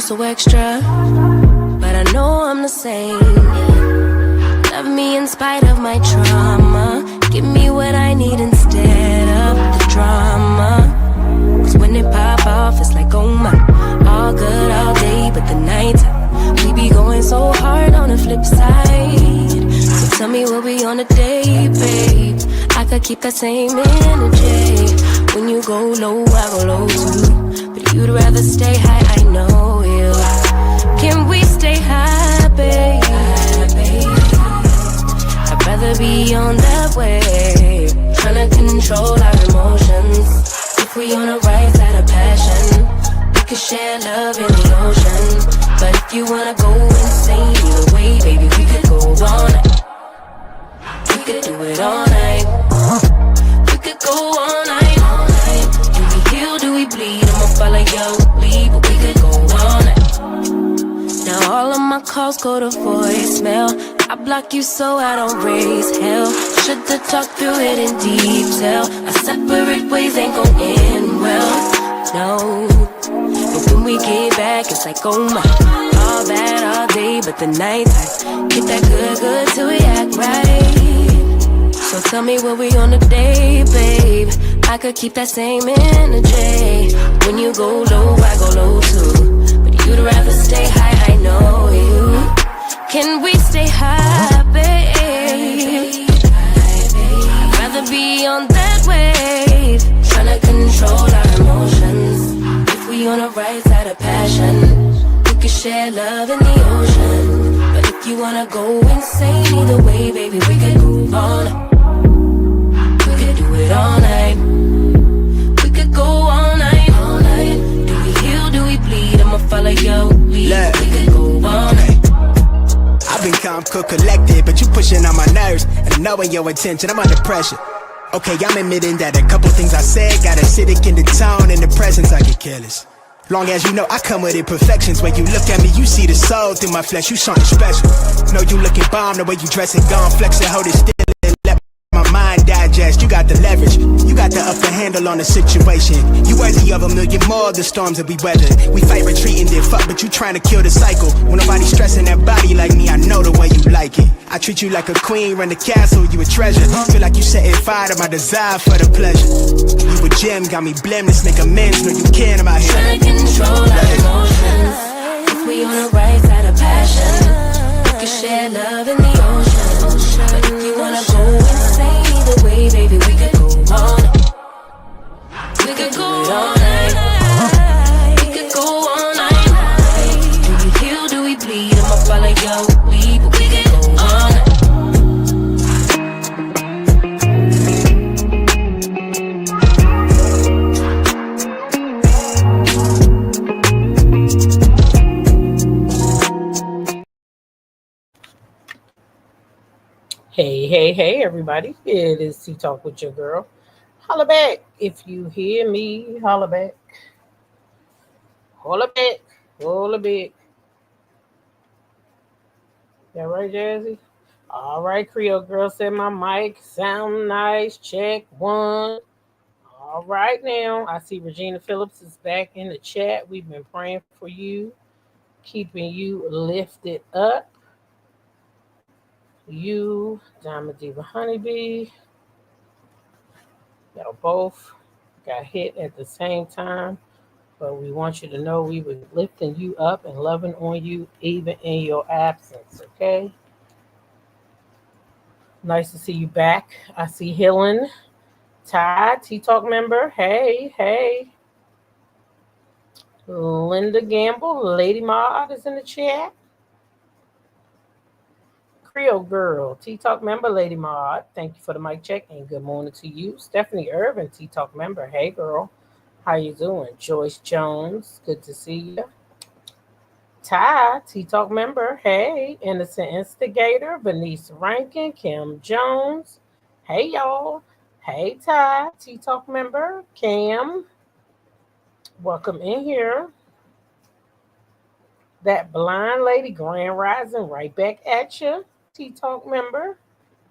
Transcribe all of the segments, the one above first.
so extra, but I know I'm the same. Love me in spite of my trauma. Give me what I need instead of the drama. Cause when it pop off, it's like, oh my. All good all day, but the night we be going so hard on the flip side. So tell me what we on a day, babe. I could keep that same energy. When you go low, I go low too. But you'd rather stay high, I know you. Can we stay high, babe? I'd rather be on that wave, tryna control our emotions. If we on the right side of passion, we could share love in the ocean. But if you wanna go insane either way, baby, we could go all night. We could do it all night. We could go all night, all night. Do we heal, do we bleed? I'ma follow your lead, but we could go all night. Now all of my calls go to voicemail. I block you so I don't raise hell. Should've talked through it in detail. Our separate ways ain't gon' end well, no. But when we get back, it's like, oh my. All bad all day, but the night time get that good, good till we act right. So tell me what we on today, babe. I could keep that same energy. When you go low, I go low too. But you'd rather stay high, I know you. Can we stay high, babe? I'd rather be on that wave, tryna control our emotions. If we on the right side of passion, we could share love in the ocean. But if you wanna go insane either way, baby, we could move on. We could do it all night. We could go all night, all night. Do we heal, do we bleed? I'ma follow your lead. We could go all night. I've been calm, cool, collected, but you pushing on my nerves. And knowing your intention, I'm under pressure. Okay, I'm admitting that a couple things I said got acidic in the tone. In the presence, I get careless. Long as you know I come with imperfections. When you look at me, you see the soul through my flesh. You something special. Know you looking bomb, the way you dress and gone, flex and hold it still and let my mind digest. You got the leverage, you got the upper handle on the situation. You worthy of a million more of the storms that we weather. We fight retreating, then fuck, but you trying to kill the cycle. When nobody's stressing that body like me, I know the way you like it. I treat you like a queen, run the castle, you a treasure. Feel like you setting fire to my desire for the pleasure. You a gem, got me blameless, make amends, know you can, I'm out here trying to control our emotions. If we on the right side of passion, we can share love in the ocean. But if you wanna go insane either way, baby, we could go on. We could go all night. We could go all night. Do we heal, do we bleed? I'ma follow your lead, but we could go all night. Hey, everybody. It is Tea Talk with your girl. Holla back. If you hear me, holla back. Holla back. Holla back. That right, Jazzy? All right, Creole girl said my mic sound nice. Check one. All right now. I see Regina Phillips is back in the chat. We've been praying for you, keeping you lifted up. You, Diamond Diva Honeybee, y'all both got hit at the same time, but we want you to know we were lifting you up and loving on you even in your absence, okay? Nice to see you back. I see Helen, Ty, T-Talk member. Hey. Linda Gamble, Lady Maud is in the chat. Creole girl, T-Talk member, Lady Maud. Thank you for the mic check and good morning to you. Stephanie Irvin, T-Talk member. Hey, girl. How you doing? Joyce Jones, good to see you. Ty, T-Talk member. Hey, Innocent Instigator, Venice Rankin, Kim Jones. Hey, y'all. Hey, Ty, T-Talk member. Cam, welcome in here. That blind lady, Grand Rising, right back at you. T-Talk member.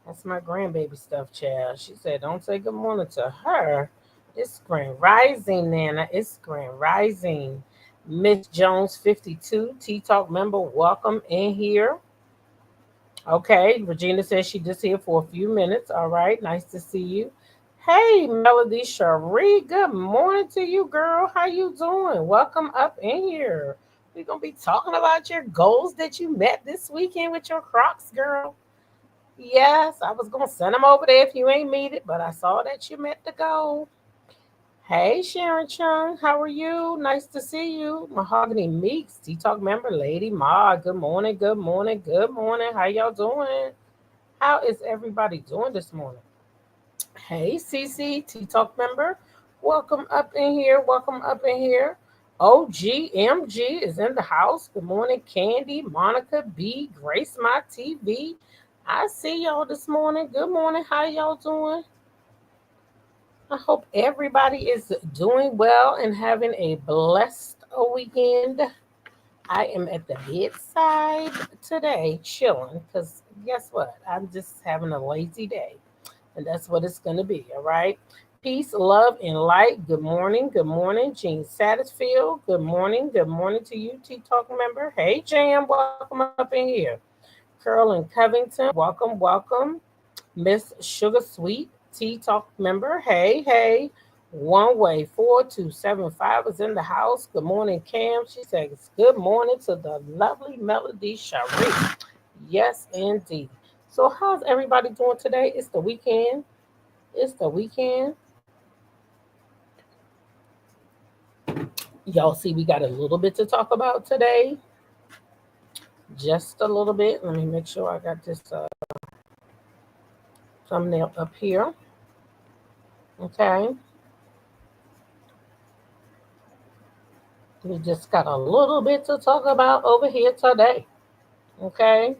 That's my grandbaby stuff, child. She said, don't say good morning to her. It's Grand Rising, Nana. It's Grand Rising. Miss Jones 52, T Talk member, welcome in here. Okay, Regina says she just here for a few minutes. All right, nice to see you. Hey, Melody Cherie, good morning to you, girl. How you doing? Welcome up in here. We're gonna be talking about your goals that you met this weekend with your Crocs, girl. Yes, I was gonna send them over there if you ain't meet it, but I saw that you met the goal. Hey, Sharon Chung, how are you? Nice to see you. Mahogany Meeks, T Talk member, Lady Ma. Good morning, good morning, good morning. How y'all doing? How is everybody doing this morning? Hey, CC, T Talk member. Welcome up in here. Welcome up in here. OGMG is in the house. Good morning, Candy, Monica B, Grace My TV. I see y'all this morning. Good morning. How y'all doing? I hope everybody is doing well and having a blessed weekend. I am at the bedside today, chilling, because guess what? I'm just having a lazy day, and that's what it's going to be, all right? Peace, love, and light. Good morning. Good morning, Jean Satterfield. Good morning. Good morning to you, T Talk member. Hey, Jam, welcome up in here. Curl and Covington, welcome, welcome. Miss Sugar Sweet, T Talk member. Hey, hey. One way 4275 is in the house. Good morning, Cam. She says, good morning to the lovely Melody Sharif. Yes, indeed. So, how's everybody doing today? It's the weekend. It's the weekend. Y'all see, we got a little bit to talk about today. Just a little bit. Let me make sure I got this thumbnail up here. Okay. We just got a little bit to talk about over here today. Okay.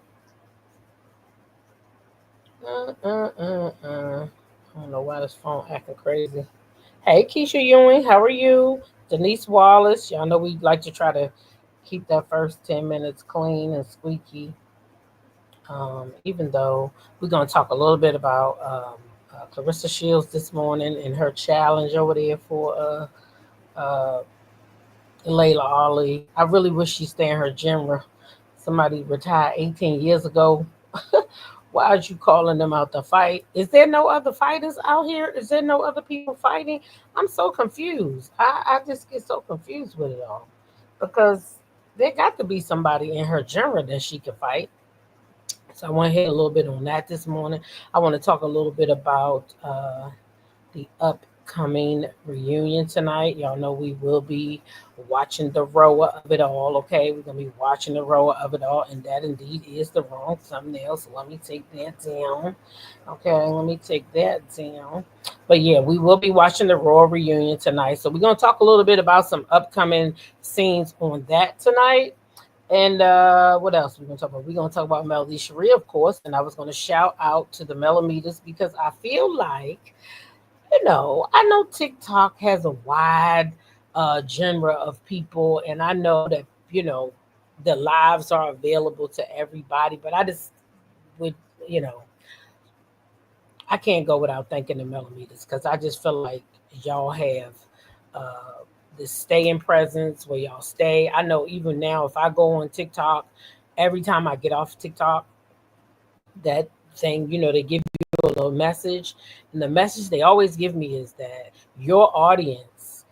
I don't know why this phone acting crazy. Hey, Keisha Ewing, how are you? Denise Wallace, y'all know we like to try to keep that first 10 minutes clean and squeaky. Even though we're going to talk a little bit about Clarissa Shields this morning and her challenge over there for uh, Layla Ali. I really wish she'd stay in her genre. Somebody retired 18 years ago. Why are you calling them out to fight? Is there no other fighters out here? Is there no other people fighting? I'm so confused. I just get so confused with it all. Because there got to be somebody in her genre that she could fight. So I want to hit a little bit on that this morning. I want to talk a little bit about the upcoming reunion tonight. Y'all know we will be watching the rower of it all. Okay, we're gonna be watching the rower of it all, and that indeed is the wrong thumbnail. So let me take that down. Okay, let me take that down. But yeah, we will be watching the rower reunion tonight. So we're gonna talk a little bit about some upcoming scenes on that tonight. And what else we're gonna talk about? We're gonna talk about Melody Cherie, of course. And I was gonna shout out to the Melometers because I feel like, I know TikTok has a wide genre of people, and I know that the lives are available to everybody. But I just would, you know, I can't go without thanking the Millimeters because I just feel like y'all have uh, this staying presence where y'all stay. I know even now, if I go on TikTok, every time I get off TikTok, that thing, they give you a little message. And the message they always give me is that your audience,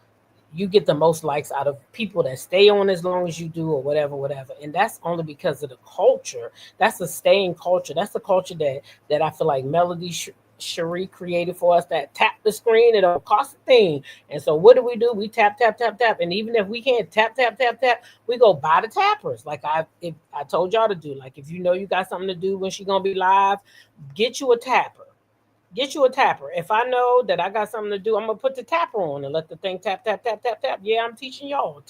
you get the most likes out of people that stay on as long as you do or whatever, whatever. And that's only because of the culture. That's a staying culture. That's the culture that I feel like Melody Cherie created for us, that tap the screen, it don't cost a thing. And so what do? We tap, tap, tap, tap. And even if we can't tap, tap, tap, tap, we go buy the tappers. Like I told y'all to do. Like if you know you got something to do when she gonna be live, get you a tapper. Get you a tapper. If I know that I got something to do, I'm gonna put the tapper on and let the thing tap, tap, tap, tap, tap. Yeah, I'm teaching y'all.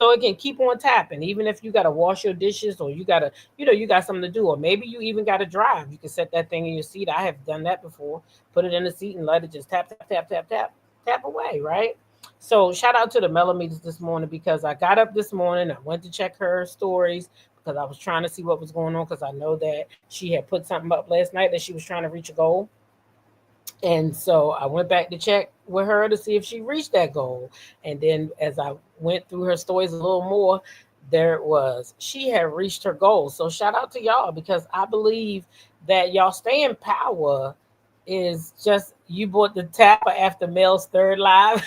So it can keep on tapping. Even if you gotta wash your dishes or you gotta, you got something to do, or maybe you even gotta drive. You can set that thing in your seat. I have done that before. Put it in the seat and let it just tap, tap, tap, tap, tap, tap away, right? So shout out to the Millimeters this morning because I got up this morning, I went to check her stories because I was trying to see what was going on because I know that she had put something up last night that she was trying to reach a goal. And so I went back to check with her to see if she reached that goal. And then as I went through her stories a little more, there it was. She had reached her goal. So shout out to y'all, because I believe that y'all stay in power is just you bought the tapper after Mel's third live.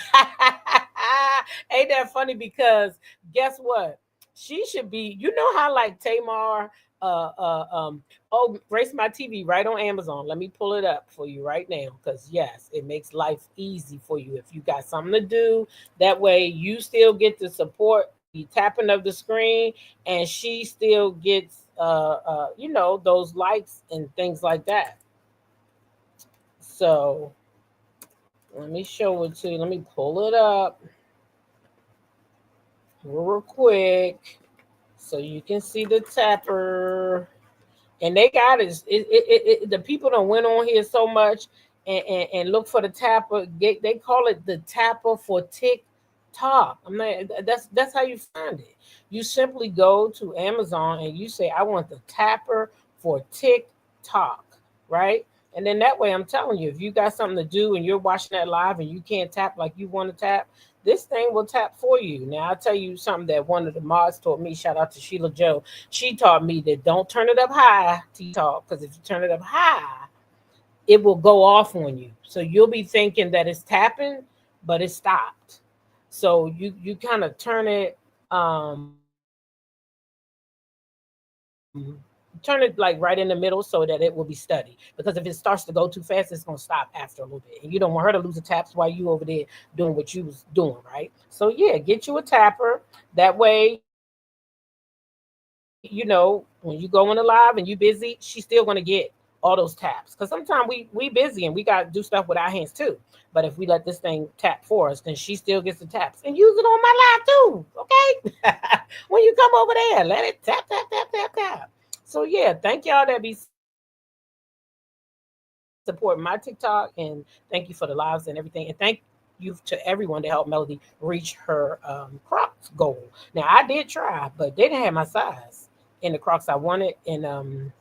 Ain't that funny? Because guess what? She should be, you know how like Tamar uh uh um oh, Race My TV right on Amazon. Let me pull it up for you right now, because yes, it makes life easy for you if you got something to do. That way you still get to support the tapping of the screen, and she still gets those likes and things like that. So let me show it to you. Let me pull it up real quick so you can see the tapper. And they got the people don't went on here so much and look for the tapper. They call it the tapper for TikTok. I'm not, that's how you find it. You simply go to Amazon and you say, I want the tapper for TikTok, right? And then that way, I'm telling you, if you got something to do and you're watching that live and you can't tap like you want to tap, this thing will tap for you. Now, I'll tell you something that one of the mods taught me. Shout out to Sheila Joe. She taught me that don't turn it up high, T-Talk, because if you turn it up high, it will go off on you. So you'll be thinking that it's tapping, but it stopped. So you kind of turn it turn it like right in the middle so that it will be steady. Because if it starts to go too fast, it's gonna stop after a little bit. And you don't want her to lose the taps while you over there doing what you was doing, right? So yeah, get you a tapper. That way, when you go on the live and you busy, she's still gonna get all those taps. Because sometimes we busy and we gotta do stuff with our hands too. But if we let this thing tap for us, then she still gets the taps. And use it on my live too, okay? When you come over there, let it tap, tap, tap, tap, tap. So yeah, thank y'all that be supporting my TikTok, and thank you for the lives and everything. And thank you to everyone to help Melody reach her Crocs goal. Now I did try, but they didn't have my size in the Crocs I wanted. And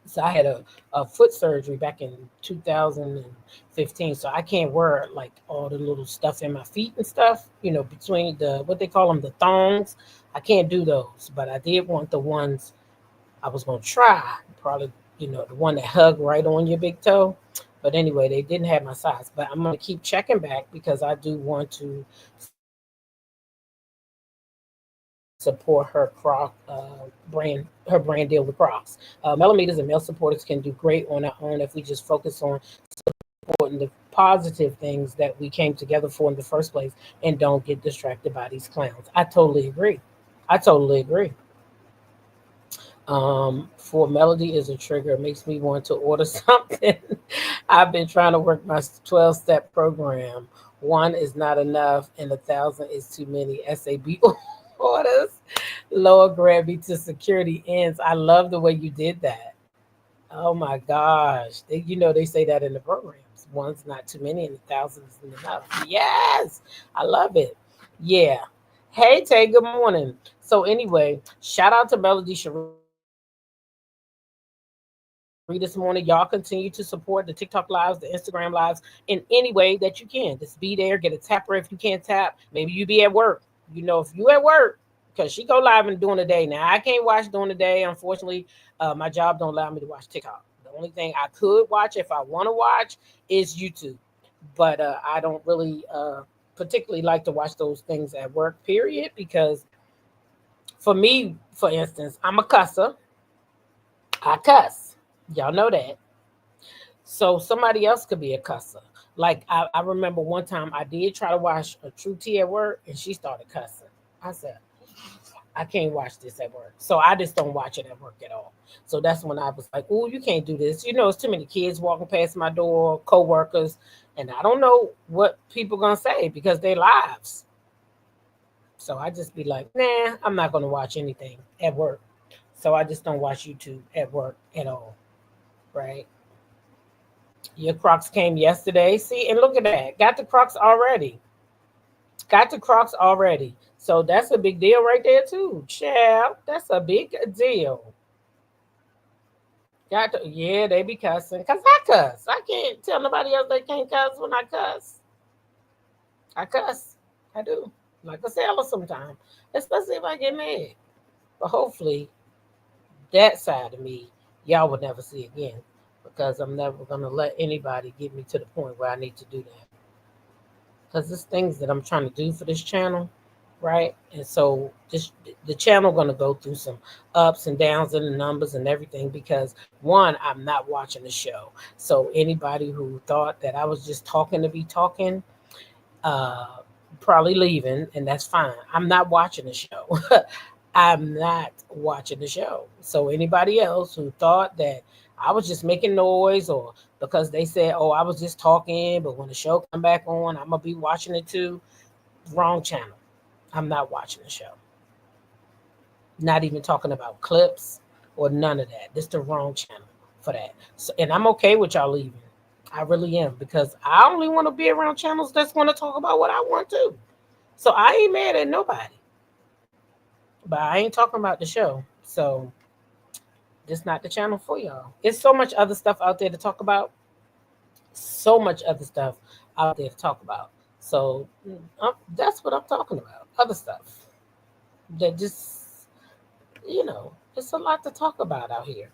so I had a foot surgery back in 2015, so I can't wear like all the little stuff in my feet and stuff, between the what they call them, the thongs. I can't do those, but I did want the ones I was gonna try. Probably, the one that hug right on your big toe. But anyway, they didn't have my size. But I'm gonna keep checking back because I do want to support her Croc brand, her brand deal with Crocs. Millimeters and male supporters can do great on our own if we just focus on supporting the positive things that we came together for in the first place and don't get distracted by these clowns. I totally agree. I totally agree. For Melody is a trigger. It makes me want to order something. I've been trying to work my 12-step program. One is not enough, and 1,000 is too many. SAB orders. Lower gravity to security ends. I love the way you did that. Oh my gosh. They say that in the programs. One's not too many, and 1,000 isn't enough. Yes. I love it. Yeah. Hey, Tay, good morning. So, anyway, shout out to Melody Cherie this morning. Y'all continue to support the TikTok lives, the Instagram lives in any way that you can. Just be there, get a tapper if you can't tap. Maybe you be at work. If you at work, because she go live and during the day. Now I can't watch during the day. Unfortunately, my job don't allow me to watch TikTok. The only thing I could watch if I want to watch is YouTube. But I don't really particularly like to watch those things at work, period, because for me, for instance, I'm a cusser. I cuss. Y'all know that. So somebody else could be a cusser. Like I remember one time I did try to watch a True Tea at work and she started cussing. I said, I can't watch this at work. So I just don't watch it at work at all. So that's when I was like, oh, you can't do this. It's too many kids walking past my door, co-workers, and I don't know what people gonna say because they lives. So I just be like, nah, I'm not gonna watch anything at work. So I just don't watch YouTube at work at all. Right? Your Crocs came yesterday. See, and look at that. Got the Crocs already. Got the Crocs already. So that's a big deal right there too. Child, that's a big deal. Yeah, they be cussing. Because I cuss. I can't tell nobody else they can't cuss when I cuss. I cuss. I do. Like a sailor sometimes. Especially if I get mad. But hopefully that side of me, y'all will never see again. Because I'm never going to let anybody get me to the point where I need to do that. Because there's things that I'm trying to do for this channel, right? And so the channel going to go through some ups and downs in the numbers and everything because one, I'm not watching the show. So anybody who thought that I was just talking to be talking, uh, probably leaving, and that's fine. I'm not watching the show. I'm not watching the show. So anybody else who thought that I was just making noise or because they said, "Oh, I was just talking," but when the show come back on, I'm gonna be watching it too. Wrong channel. I'm not watching the show. Not even talking about clips or none of that. This the wrong channel for that. So, and I'm okay with y'all leaving. I really am because I only want to be around channels that's going to talk about what I want to. So I ain't mad at nobody, but I ain't talking about the show. So this not the channel for y'all. It's so much other stuff out there to talk about. So much other stuff out there to talk about. So that's what I'm talking about. Other stuff that just it's a lot to talk about out here.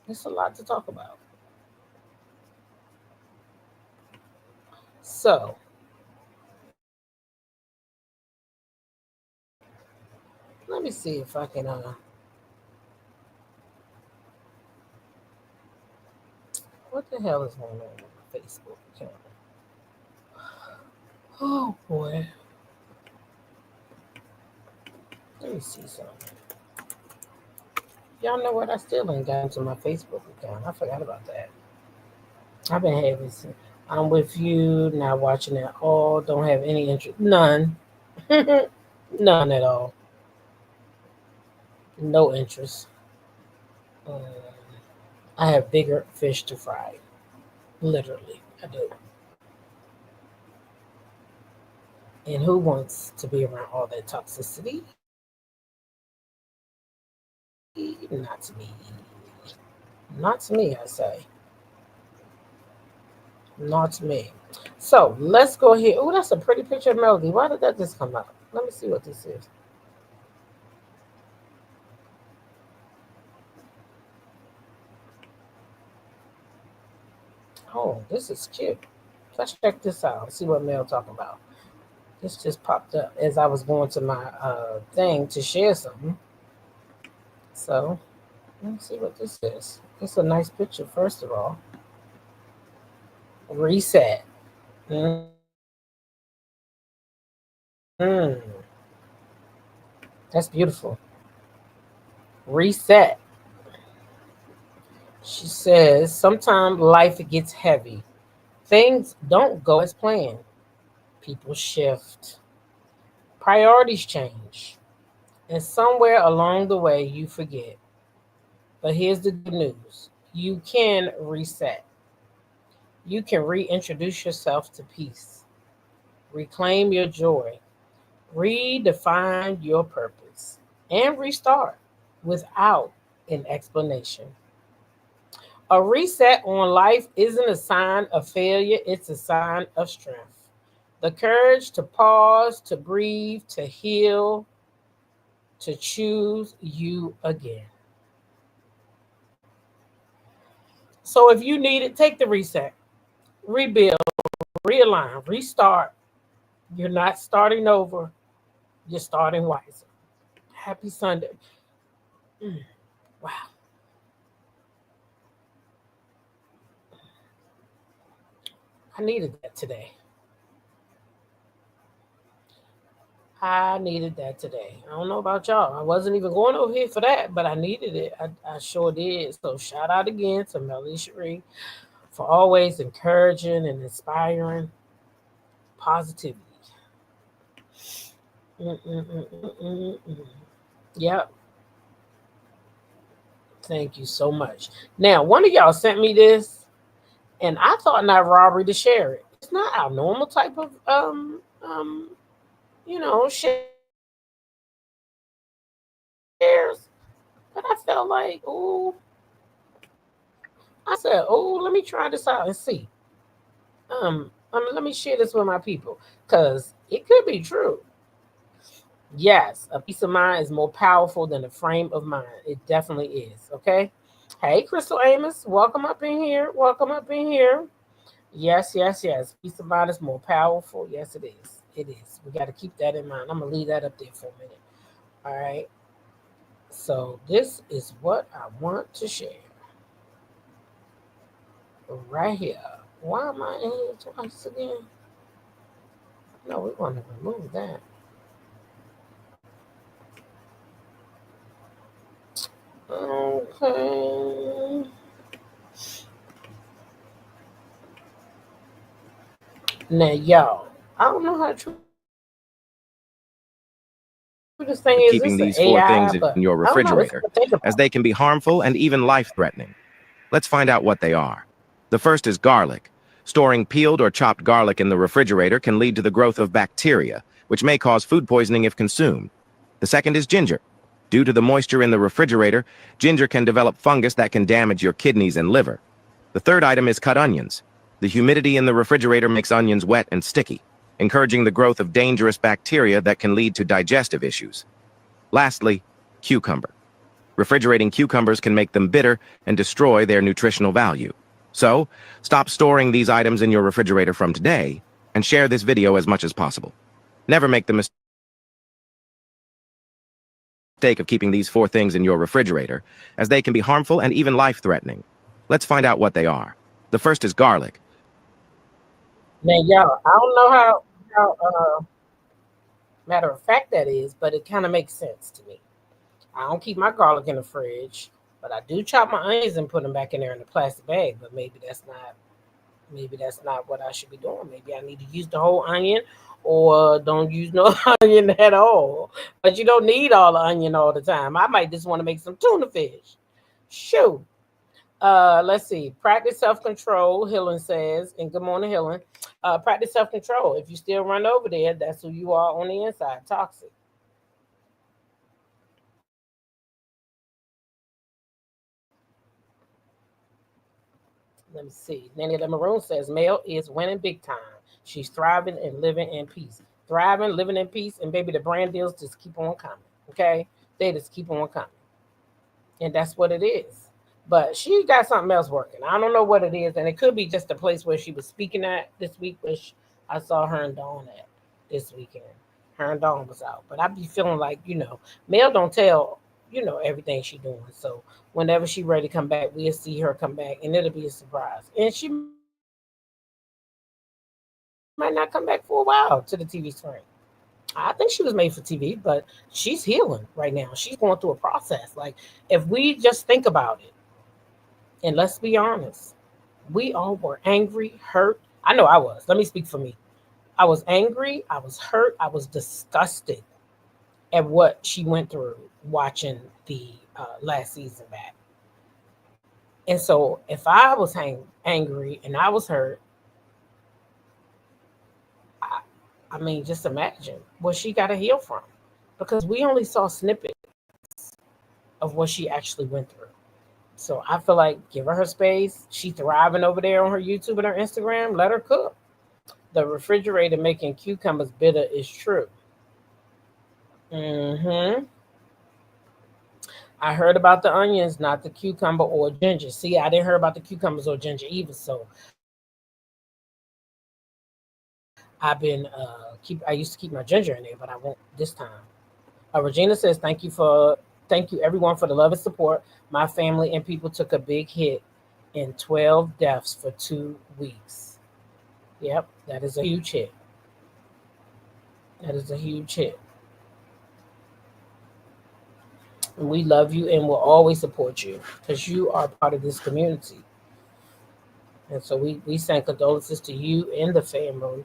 It's a lot to talk about. So let me see if I can. What the hell is going on with my Facebook account? Oh boy. Let me see something. Y'all know what? I still ain't got into my Facebook account. I forgot about that. I've been having some. I'm with you, not watching at all. Don't have any interest. None. None at all. No interest. Um, I have bigger fish to fry. Literally, I do. And who wants to be around all that toxicity? Not to me. Not to me, I say. Not to me. So let's go here. Oh, that's a pretty picture of Melody. Why did that just come up? Let me see what this is. Oh, this is cute. Let's check this out. See what Mel talking about. This just popped up as I was going to my thing to share something. So let's see what this is. It's a nice picture, first of all. Reset. That's beautiful. Reset. She says, sometimes life gets heavy. Things don't go as planned. People shift. Priorities change. And somewhere along the way, you forget. But here's the good news you can reset. You can reintroduce yourself to peace, reclaim your joy, redefine your purpose, and restart without an explanation. A reset on life isn't a sign of failure, it's a sign of strength. The courage to pause, to breathe, to heal, to choose you again. So if you need it, take the reset, rebuild, realign, restart. You're not starting over, you're starting wiser. Happy Sunday. Wow. I needed that today. I needed that today. I don't know about y'all. I wasn't even going over here for that, but I needed it. I sure did. So shout out again to Melody Cherie for always encouraging and inspiring positivity. Mm-mm-mm-mm-mm-mm. Yep. Thank you so much. Now, one of y'all sent me this, and I thought not robbery to share it. It's not our normal type of shares, but I felt like, ooh, I said, oh, let me try this out and see. Let me share this with my people because it could be true. Yes, a peace of mind is more powerful than a frame of mind. It definitely is. Okay. Hey, Crystal Amos, welcome up in here. Welcome up in here. Yes, yes, yes. Peace of mind is more powerful. Yes, it is. It is. We got to keep that in mind. I'm gonna leave that up there for a minute. All right. So this is what I want to share right here. Why am I in here twice again? No, we want to remove that. Okay. Now, y'all, I don't know how true this thing is. This Keeping is these four AI, things but in your I don't know. It's refrigerator, to think about. as they can be harmful and even life-threatening. Let's find out what they are. The first is garlic. Storing peeled or chopped garlic in the refrigerator can lead to the growth of bacteria, which may cause food poisoning if consumed. The second is ginger. Due to the moisture in the refrigerator, ginger can develop fungus that can damage your kidneys and liver. The third item is cut onions. The humidity in the refrigerator makes onions wet and sticky, encouraging the growth of dangerous bacteria that can lead to digestive issues. Lastly, cucumber. Refrigerating cucumbers can make them bitter and destroy their nutritional value. So, stop storing these items in your refrigerator from today and share this video as much as possible. Never make the mistake of keeping these four things in your refrigerator, as they can be harmful and even life-threatening. Let's find out what they are. The first is garlic. Now, y'all, I don't know how matter of fact that is, but it kind of makes sense to me. I don't keep my garlic in the fridge, but I do chop my onions and put them back in there in a plastic bag. But maybe that's not what I should be doing. Maybe I need to use the whole onion or don't use no onion at all. But you don't need all the onion all the time. I might just want to make some tuna fish. Shoot. Let's see. Practice self-control, Helen says, and good morning, Helen. Practice self-control. If you still run over there, that's who you are on the inside. Toxic. Let me see. Nanny the Maroon says, Mel is winning big time. She's thriving and living in peace. Thriving, living in peace, and baby, the brand deals just keep on coming. Okay? They just keep on coming. And that's what it is. But she got something else working. I don't know what it is. And it could be just the place where she was speaking at this week, which I saw her and Dawn at this weekend. Her and Dawn was out. But I be feeling like, Mel don't tell, everything she doing. So whenever she ready to come back, we'll see her come back and it'll be a surprise. And she might not come back for a while to the TV screen. I think she was made for TV, but she's healing right now. She's going through a process. Like, if we just think about it, and let's be honest, we all were angry, hurt. I know I was. Let me speak for me. I was angry. I was hurt. I was disgusted at what she went through watching the last season back. And so if I was angry and I was hurt, I mean, just imagine what she got to heal from, because we only saw snippets of what she actually went through. So I feel like give her space. She thriving over there on her YouTube and her Instagram. Let her cook. The refrigerator making cucumbers bitter is true. I heard about the onions, not the cucumber or ginger. See, I didn't hear about the cucumbers or ginger either. So I've been I used to keep my ginger in there, but I won't this time. Regina says, thank you everyone for the love and support. My family and people took a big hit in 12 deaths for 2 weeks. Yep, that is a huge hit. That is a huge hit. And we love you and will always support you because you are part of this community. And so we send condolences to you and the family.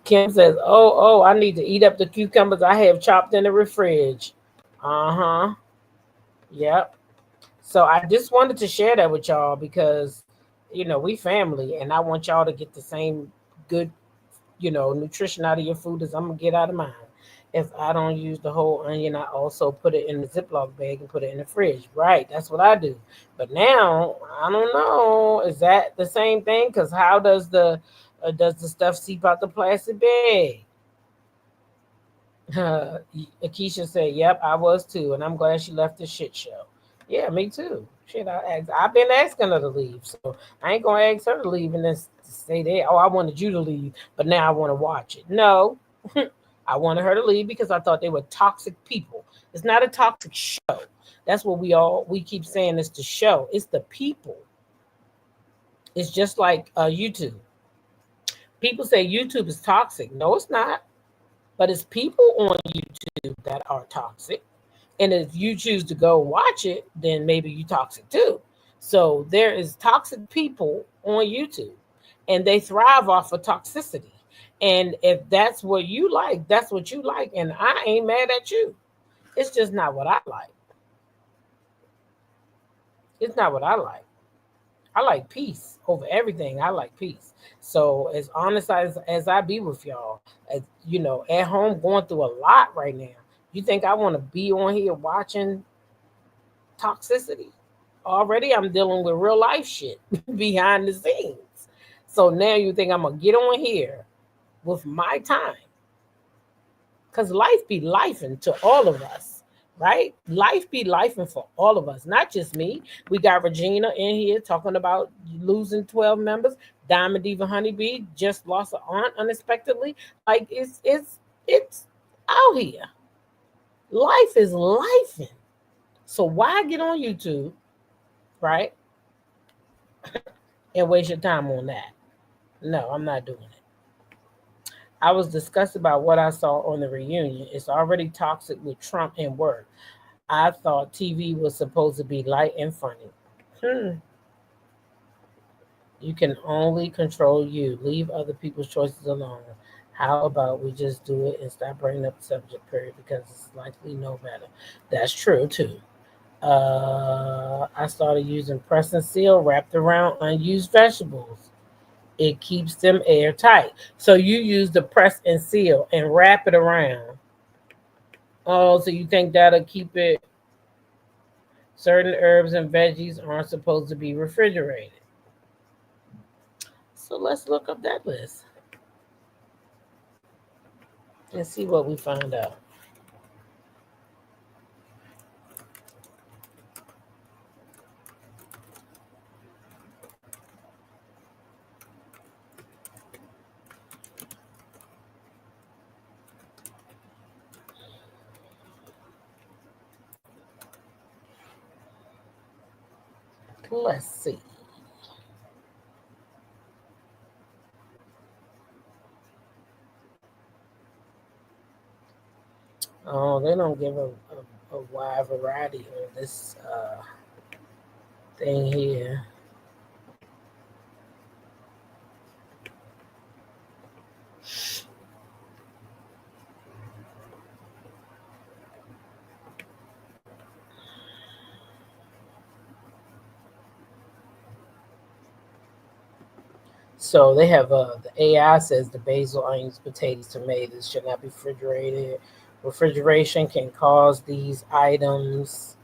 Kim says, oh, I need to eat up the cucumbers I have chopped in the fridge. Yep. So I just wanted to share that with y'all because, we family and I want y'all to get the same good, nutrition out of your food as I'm going to get out of mine. If I don't use the whole onion, I also put it in the Ziploc bag and put it in the fridge. Right, that's what I do. But now I don't know. Is that the same thing? Because how does the stuff seep out the plastic bag? Uh, Akeisha said, "Yep, I was too, and I'm glad she left the shit show." Yeah, me too. Shit, I've been asking her to leave, so I ain't gonna ask her to leave and then stay there. Oh, I wanted you to leave, but now I want to watch it. No, I wanted her to leave because I thought they were toxic people. It's not a toxic show. That's what we keep saying. It's the show. It's the people. It's just like YouTube. People say YouTube is toxic. No, it's not. But it's people on YouTube that are toxic. And if you choose to go watch it, then maybe you toxic too. So there is toxic people on YouTube and they thrive off of toxicity. And if that's what you like, that's what you like. And I ain't mad at you. It's just not what I like. It's not what I like. I like peace over everything. I like peace. So as honest as I be with y'all, as you know, at home going through a lot right now. You think I want to be on here watching toxicity? Already I'm dealing with real life shit behind the scenes. So now you think I'm gonna get on here with my time. Because life be lifing to all of us, right? Life be lifing for all of us, not just me. We got Regina in here talking about losing 12 members. Diamond Diva Honeybee just lost an aunt unexpectedly. Like it's out here. Life is lifing. So why get on YouTube, right? And waste your time on that? No, I'm not doing it. I was disgusted about what I saw on the reunion. It's already toxic with Trump and work. I thought TV was supposed to be light and funny. You can only control you. Leave other people's choices alone. How about we just do it and stop bringing up the subject, period, because it's likely no better. That's true, too. I started using press and seal wrapped around unused vegetables. It keeps them airtight. So you use the press and seal and wrap it around. Oh, so you think that'll keep it? Certain herbs and veggies aren't supposed to be refrigerated. So let's look up that list and see what we find out. Let's see. Oh, they don't give a wide variety on this thing here. So they have the AI says the basil, onions, potatoes, tomatoes should not be refrigerated. Refrigeration can cause these items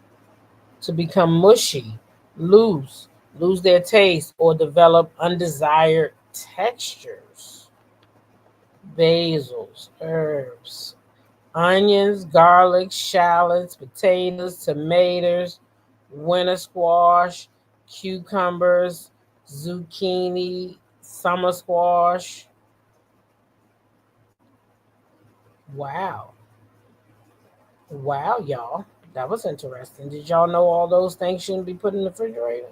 to become mushy, loose, lose their taste, or develop undesired textures. Basils, herbs, onions, garlic, shallots, potatoes, tomatoes, winter squash, cucumbers, zucchini, summer squash. Wow. Wow, y'all. That was interesting. Did y'all know all those things shouldn't be put in the refrigerator?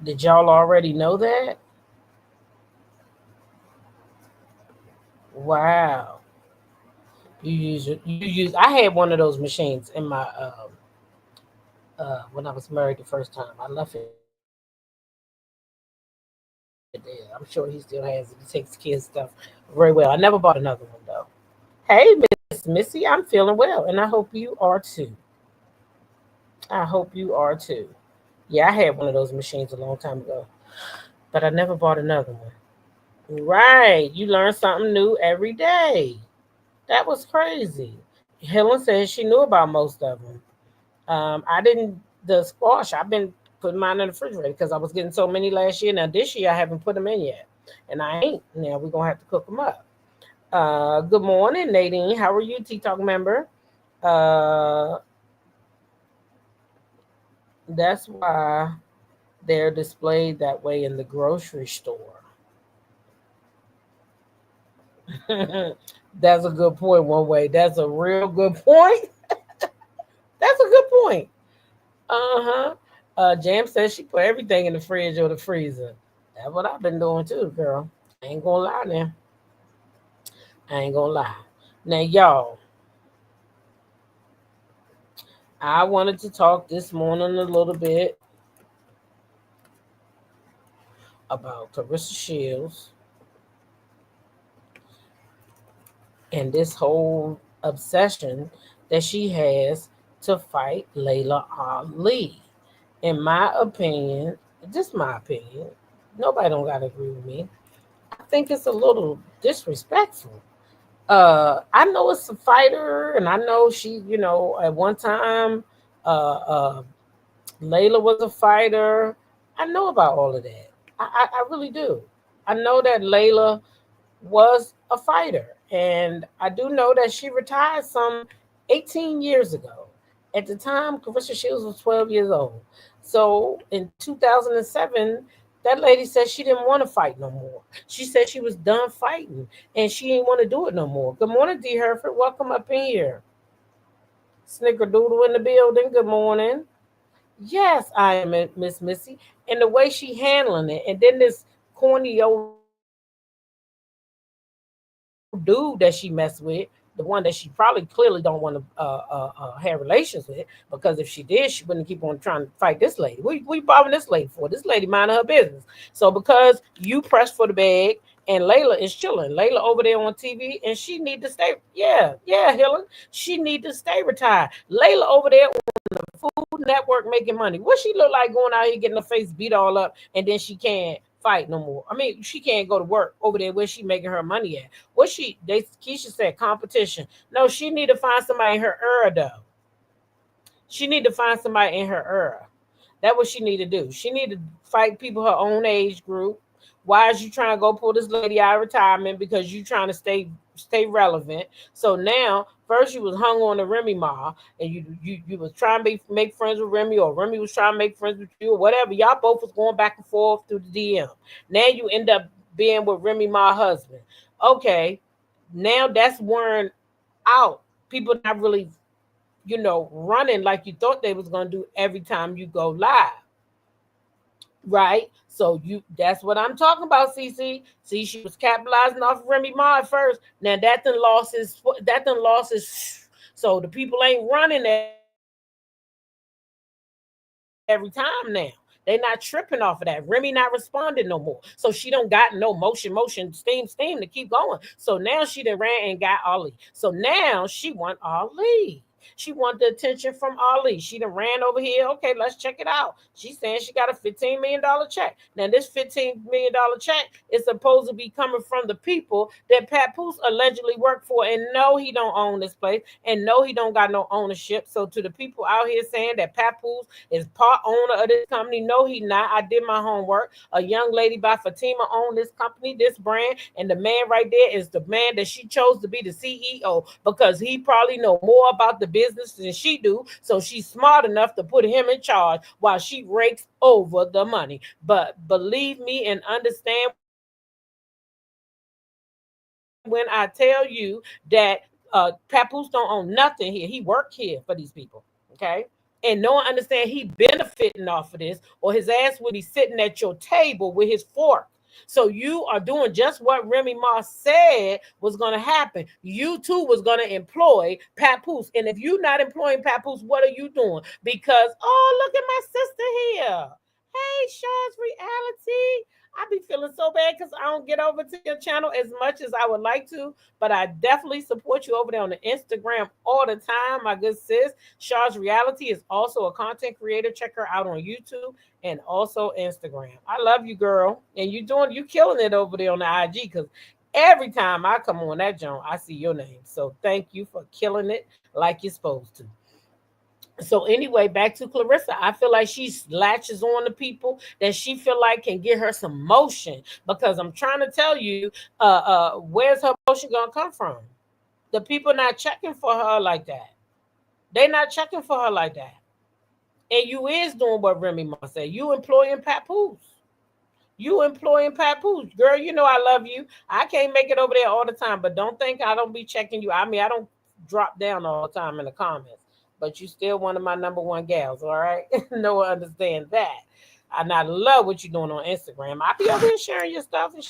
Did y'all already know that? Wow. You use I had one of those machines in my when I was married the first time. I left it there. I'm sure he still has it. He takes kids' stuff very well. I never bought another one though. Hey, Miss Missy, I'm feeling well, and I hope you are too. I hope you are too. Yeah, I had one of those machines a long time ago, but I never bought another one. Right. You learn something new every day. That was crazy. Helen says she knew about most of them. I didn't, the squash, I've been putting mine in the refrigerator because I was getting so many last year. Now this year I haven't put them in yet. And I ain't. Now we're going to have to cook them up. Good morning, Nadine. How are you, TikTok member? Uh, that's why they're displayed that way in the grocery store. That's a good point, one way. That's a real good point. That's a good point. Uh-huh. Jam says she put everything in the fridge or the freezer. That's what I've been doing too, girl. I ain't gonna lie now. I ain't gonna lie. Now, y'all, I wanted to talk this morning a little bit about Clarissa Shields and this whole obsession that she has to fight Layla Ali. In my opinion, just my opinion, nobody don't gotta agree with me. I think it's a little disrespectful. I know it's a fighter, and I know she, at one time, uh, Layla was a fighter. I know about all of that. I really do. I know that Layla was a fighter, and I do know that she retired some 18 years ago. At the time, Clarissa Shields was 12 years old. So in 2007, that lady said she didn't want to fight no more. She said she was done fighting and she didn't want to do it no more. Good morning, D. Herford. Welcome up in here. Snickerdoodle in the building. Good morning. Yes, I am Miss Missy. And the way she handling it, and then this corny old dude that she messed with, the one that she probably clearly don't want to have relations with, because if she did, she wouldn't keep on trying to fight this lady. We bothering this lady for? This lady minding her business. So because you pressed for the bag and Layla is chilling, Layla over there on TV, and she need to stay. Yeah, Helen, she need to stay retired. Layla over there Food Network making money. What she look like going out here getting her face beat all up, and then she can't fight no more? I mean, she can't go to work over there where she making her money at. What Keisha said competition. No, she need to find somebody in her era though. She need to find somebody in her era. That's what she need to do. She need to fight people her own age group. Why is you trying to go pull this lady out of retirement? Because you trying to stay relevant. So now, first you was hung on the Remy Ma, and you was trying to make friends with Remy, or Remy was trying to make friends with you, or whatever. Y'all both was going back and forth through the DM. Now you end up being with Remy Ma husband. Okay, now that's wearing out. People not really, running like you thought they was gonna do every time you go live, right? So that's what I'm talking about, CC. See, she was capitalizing off of Remy Ma at first. Now that done lost his so the people ain't running every time now. They not tripping off of that. Remy not responding no more. So she don't got no motion, steam to keep going. So now she done ran and got Ali. So now she want Ali. She want the attention from Ali. She done ran over here. Okay, let's check it out. She's saying she got a $15 million check. Now, this $15 million check is supposed to be coming from the people that Papoose allegedly worked for. And no, he don't own this place. And no, he don't got no ownership. So to the people out here saying that Papoose is part owner of this company, no, he not. I did my homework. A young lady by Fatima owned this company, this brand. And the man right there is the man that she chose to be the CEO, because he probably know more about the business than she do. So she's smart enough to put him in charge while she rakes over the money. But believe me and understand when I tell you that Papoose don't own nothing here. He worked here for these people. Okay. And no one understand he benefiting off of this, or his ass would be sitting at your table with his fork. So you are doing just what Remy Ma said was going to happen. You too was going to employ Papoose. And if you're not employing Papoose, what are you doing? Because, oh, look at my sister here. Hey, Shaw's Reality. I be feeling so bad because I don't get over to your channel as much as I would like to, but I definitely support you over there on the Instagram all the time, my good sis. Shaw's Reality is also a content creator. Check her out on YouTube and also Instagram. I love you, girl, and you killing it over there on the IG because every time I come on that joint, I see your name. So thank you for killing it like you're supposed to. So anyway, back to Clarissa. I feel like she latches on to people that she feel like can get her some motion because I'm trying to tell you, where's her motion gonna come from? The people not checking for her like that. They not checking for her like that. And you is doing what Remy Ma said. You employing papoose. You employing papoose. Girl, you know I love you. I can't make it over there all the time, but don't think I don't be checking you. I mean, I don't drop down all the time in the comments, but you still one of my number one gals, all right? No one understands that. And I love what you're doing on Instagram. I be over here sharing your stuff and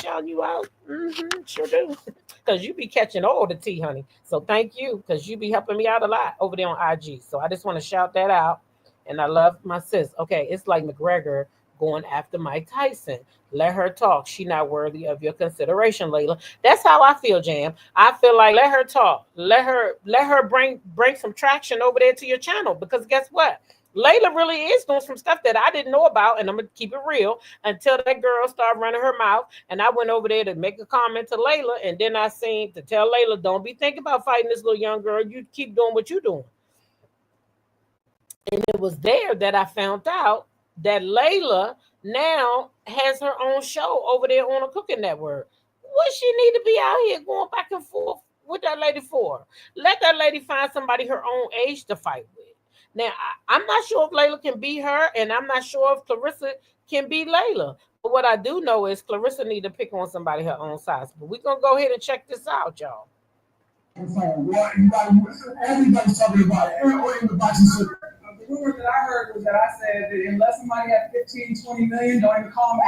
shouting you out. Sure do. Because you be catching all the tea, honey. So thank you, because you be helping me out a lot over there on IG. So I just want to shout that out. And I love my sis. Okay, it's like McGregor going after Mike Tyson. Let her talk. She not worthy of your consideration, Layla. That's how I feel, Jam. I feel like let her talk. Let her bring some traction over there to your channel. Because guess what? Layla really is doing some stuff that I didn't know about, and I'm gonna keep it real until that girl started running her mouth. And I went over there to make a comment to Layla, and then I seen to tell Layla, don't be thinking about fighting this little young girl. You keep doing what you're doing. And it was there that I found out that Layla now has her own show over there on a cooking network. What she need to be out here going back and forth with that lady for? Let that lady find somebody her own age to fight with. Now, I'm not sure if Layla can beat her, and I'm not sure if Clarissa can beat Layla. But what I do know is Clarissa need to pick on somebody her own size. But we're going to go ahead and check this out, y'all. Everybody's talking about it. The rumor that I heard was that I said that unless somebody had 15, 20 million, don't even call me.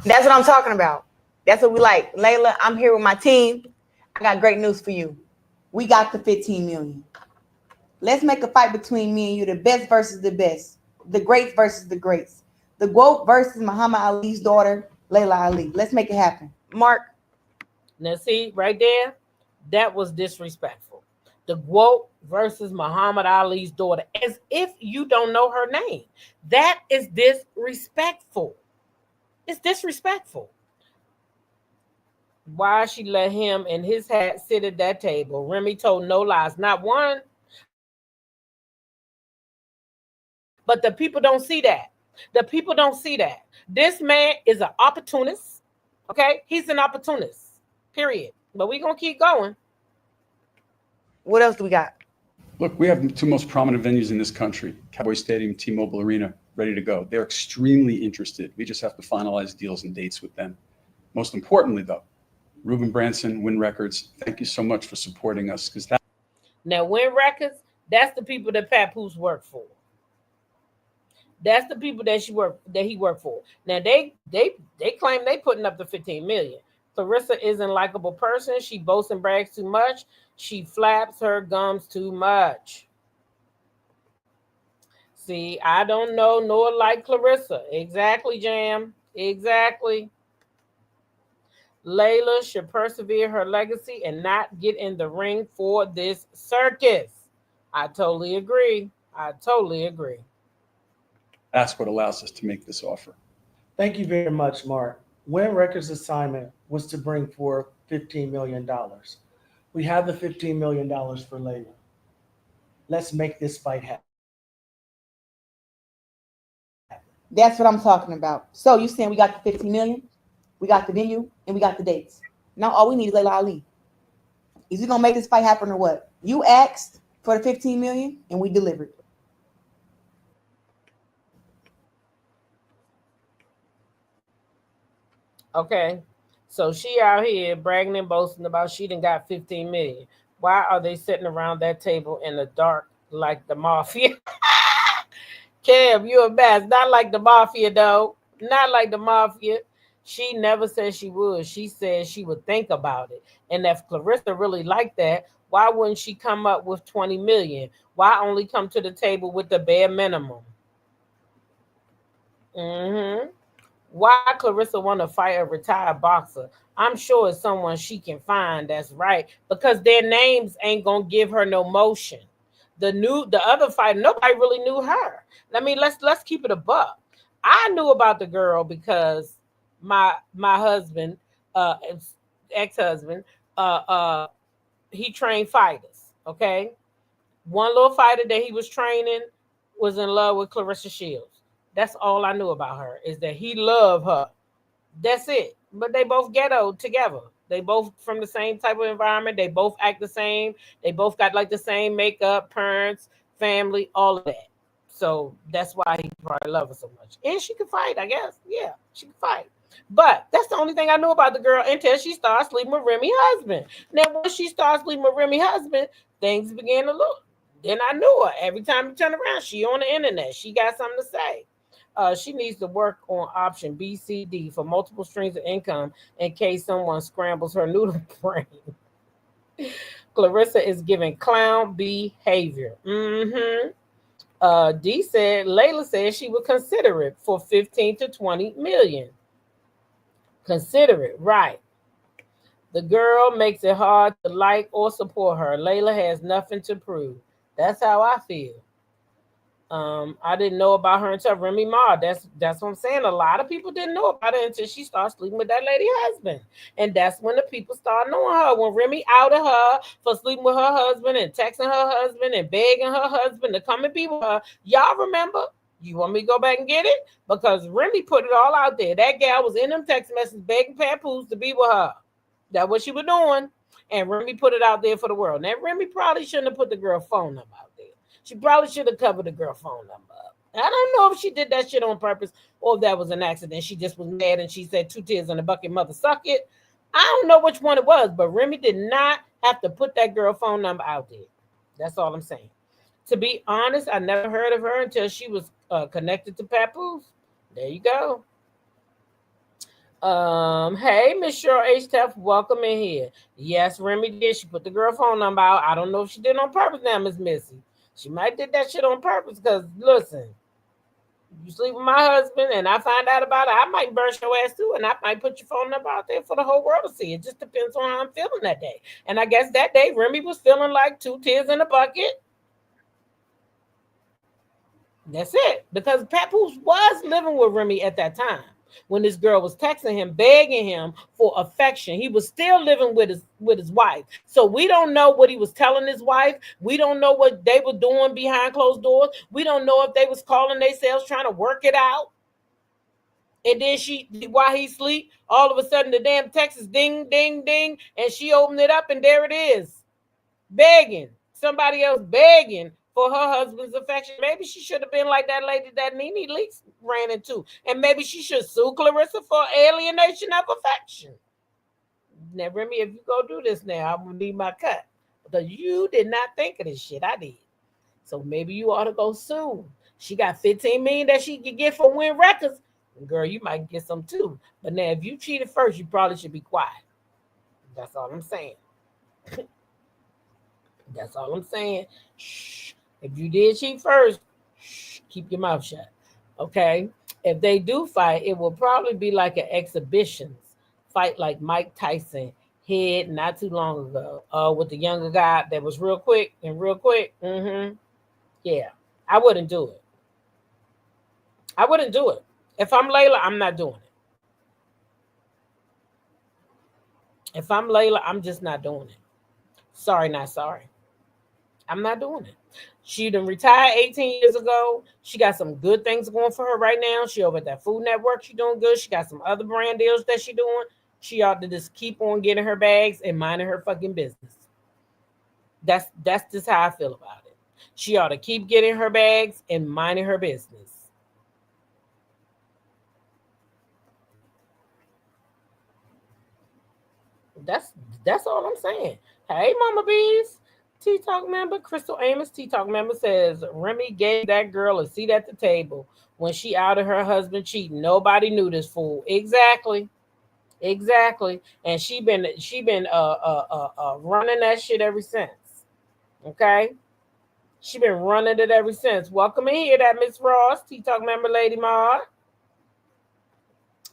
That's what I'm talking about. That's what we like. Layla, I'm here with my team. I got great news for you. We got the 15 million. Let's make a fight between me and you, the best versus the best, the greats versus the greats, the GOAT versus Muhammad Ali's daughter, Layla Ali. Let's make it happen. Mark. Now, see, right there, that was disrespectful. The GOAT versus Muhammad Ali's daughter, as if you don't know her name. That is disrespectful. It's disrespectful. Why she let him and his hat sit at that table? Remy told no lies, not one. But the people don't see that. The people don't see that. This man is an opportunist. Okay? He's an opportunist. Period. But we're going to keep going. What else do we got? Look, we have the two most prominent venues in this country, Cowboy Stadium, T-Mobile Arena, ready to go. They're extremely interested. We just have to finalize deals and dates with them. Most importantly, though, Ruben Branson, Win Records, thank you so much for supporting us. Now, Win Records, that's the people that Papoose worked for. That's the people that he worked for. Now, they claim they putting up the 15 million. Clarissa isn't a likable person. She boasts and brags too much. She flaps her gums too much. See, I don't know nor like Clarissa. Exactly, Jam. Exactly. Layla should persevere her legacy and not get in the ring for this circus. I totally agree. I totally agree. That's what allows us to make this offer. Thank you very much, Mark. Win Records' assignment was to bring forth $15 million. We have the $15 million for Layla. Let's make this fight happen. That's what I'm talking about. So you saying we got the 15 million, we got the venue, and we got the dates. Now all we need is Layla Ali. Is he gonna make this fight happen or what? You asked for the 15 million and we delivered. Okay, so she out here bragging and boasting about she done got 15 million. Why are they sitting around that table in the dark like the mafia? Cam, you a mess. Not like the mafia, though. Not like the mafia. She never said she would. She said she would think about it. And if Clarissa really liked that, Why wouldn't she come up with 20 million? Why only come to the table with the bare minimum? Why Clarissa want to fight a retired boxer? I'm sure it's someone she can find that's right, because their names ain't gonna give her no motion. The other fighter, nobody really knew her. I mean, let's keep it a buck. I knew about the girl because my husband, ex-husband, he trained fighters. Okay, one little fighter that he was training was in love with Clarissa Shields. That's all I knew about her, is that he loved her. That's it. But they both ghetto together. They both from the same type of environment. They both act the same. They both got like the same makeup, parents, family, all of that. So that's why he probably loved her so much. And she could fight, I guess. Yeah, she could fight. But that's the only thing I knew about the girl until she started sleeping with Remy's husband. Now, once she started sleeping with Remy's husband, things began to look. Then I knew her. Every time you turn around, she on the internet. She got something to say. She needs to work on option B, C, D for multiple streams of income in case someone scrambles her noodle brain. Clarissa is giving clown behavior. D said, Layla said she would consider it for 15 to 20 million. Consider it, right. The girl makes it hard to like or support her. Layla has nothing to prove. That's how I feel. I didn't know about her until Remy Ma. That's what I'm saying. A lot of people didn't know about it until she started sleeping with that lady's husband. And that's when the people started knowing her. When Remy outed her for sleeping with her husband and texting her husband and begging her husband to come and be with her. Y'all remember? You want me to go back and get it? Because Remy put it all out there. That gal was in them text messages begging Papoose to be with her. That's what she was doing. And Remy put it out there for the world. Now, Remy probably shouldn't have put the girl phone number out there. She probably should have covered the girl phone number up. I don't know if she did that shit on purpose or if that was an accident. She just was mad and she said 2 tears in the bucket, mother suck it. I don't know which one it was, but Remy did not have to put that girl phone number out there. That's all I'm saying. To be honest, I never heard of her until she was connected to Papoose. There you go. Hey, Miss Cheryl H. Tuff, welcome in here. Yes, Remy did. She put the girl phone number out. I don't know if she did it on purpose now, Miss Missy. She might did that shit on purpose because, listen, you sleep with my husband and I find out about it, I might burst your ass too, and I might put your phone number out there for the whole world to see. It just depends on how I'm feeling that day. And I guess that day, Remy was feeling like 2 tears in a bucket. That's it. Because Papoose was living with Remy at that time. When this girl was texting him, begging him for affection, he was still living with his wife. So we don't know what he was telling his wife. We don't know what they were doing behind closed doors. We don't know if they was calling themselves trying to work it out. And then while he sleep, all of a sudden the damn text is ding, ding, ding, and she opened it up and there it is, begging, somebody else begging for her husband's affection. Maybe she should have been like that lady that Nene Leakes ran into. And maybe she should sue Clarissa for alienation of affection. Now, Remy, if you go do this now, I'm going to need my cut. Because you did not think of this shit. I did. So maybe you ought to go sue. She got $15 million that she could get for Win Records. Girl, you might get some too. But now, if you cheated first, you probably should be quiet. That's all I'm saying. That's all I'm saying. Shh. If you did cheat first, shh, keep your mouth shut. Okay? If they do fight, it will probably be like an exhibition fight like Mike Tyson had not too long ago with the younger guy that was real quick. Yeah. I wouldn't do it. If I'm Layla, I'm not doing it. If I'm Layla, I'm just not doing it. Sorry, not sorry. I'm not doing it. She done retired 18 years ago. She got some good things going for her right now. She over at that Food Network. She doing good. She got some other brand deals that she doing. She ought to just keep on getting her bags and minding her fucking business. That's just how I feel about it. She ought to keep getting her bags and minding her business. That's all I'm saying. Hey, Mama Bees. T-Talk member, Crystal Amos, T-Talk member says, Remy gave that girl a seat at the table when she outed her husband cheating. Nobody knew this fool. Exactly. And she been running that shit ever since. Okay? She been running it ever since. Welcome in here, that Miss Ross, T-Talk member, Lady Maud.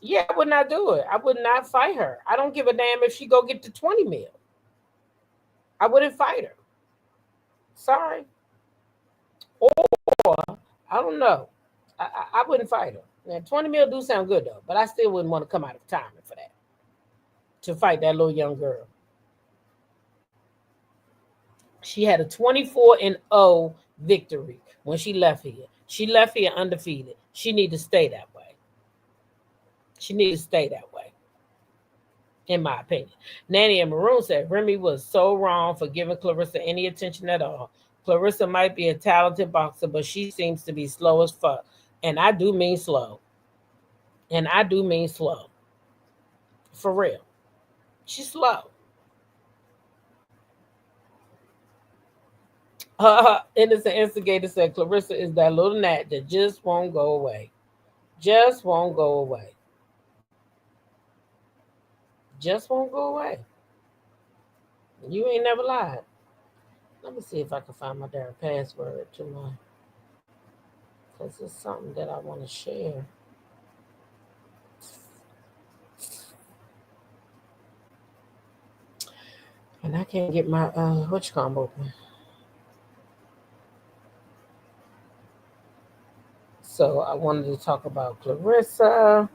Yeah, I would not do it. I would not fight her. I don't give a damn if she go get the 20 mil. I wouldn't fight her. Sorry. Or, I don't know. I wouldn't fight her. Now, 20 mil do sound good, though, but I still wouldn't want to come out of retirement for that. To fight that little young girl. She had a 24-0 victory when she left here. She left here undefeated. She need to stay that way. She need to stay that way, in my opinion. Nanny and Maroon said Remy was so wrong for giving Clarissa any attention at all. Clarissa might be a talented boxer, but she seems to be slow as fuck. And I do mean slow. And I do mean slow. For real. She's slow. Innocent Instigator said Clarissa is that little gnat that just won't go away. Just won't go away. Just won't go away. You ain't never lied. Let me see if I can find my damn password to my, because it's something that I want to share. And I can't get my whatchamacallit open. So I wanted to talk about Clarissa.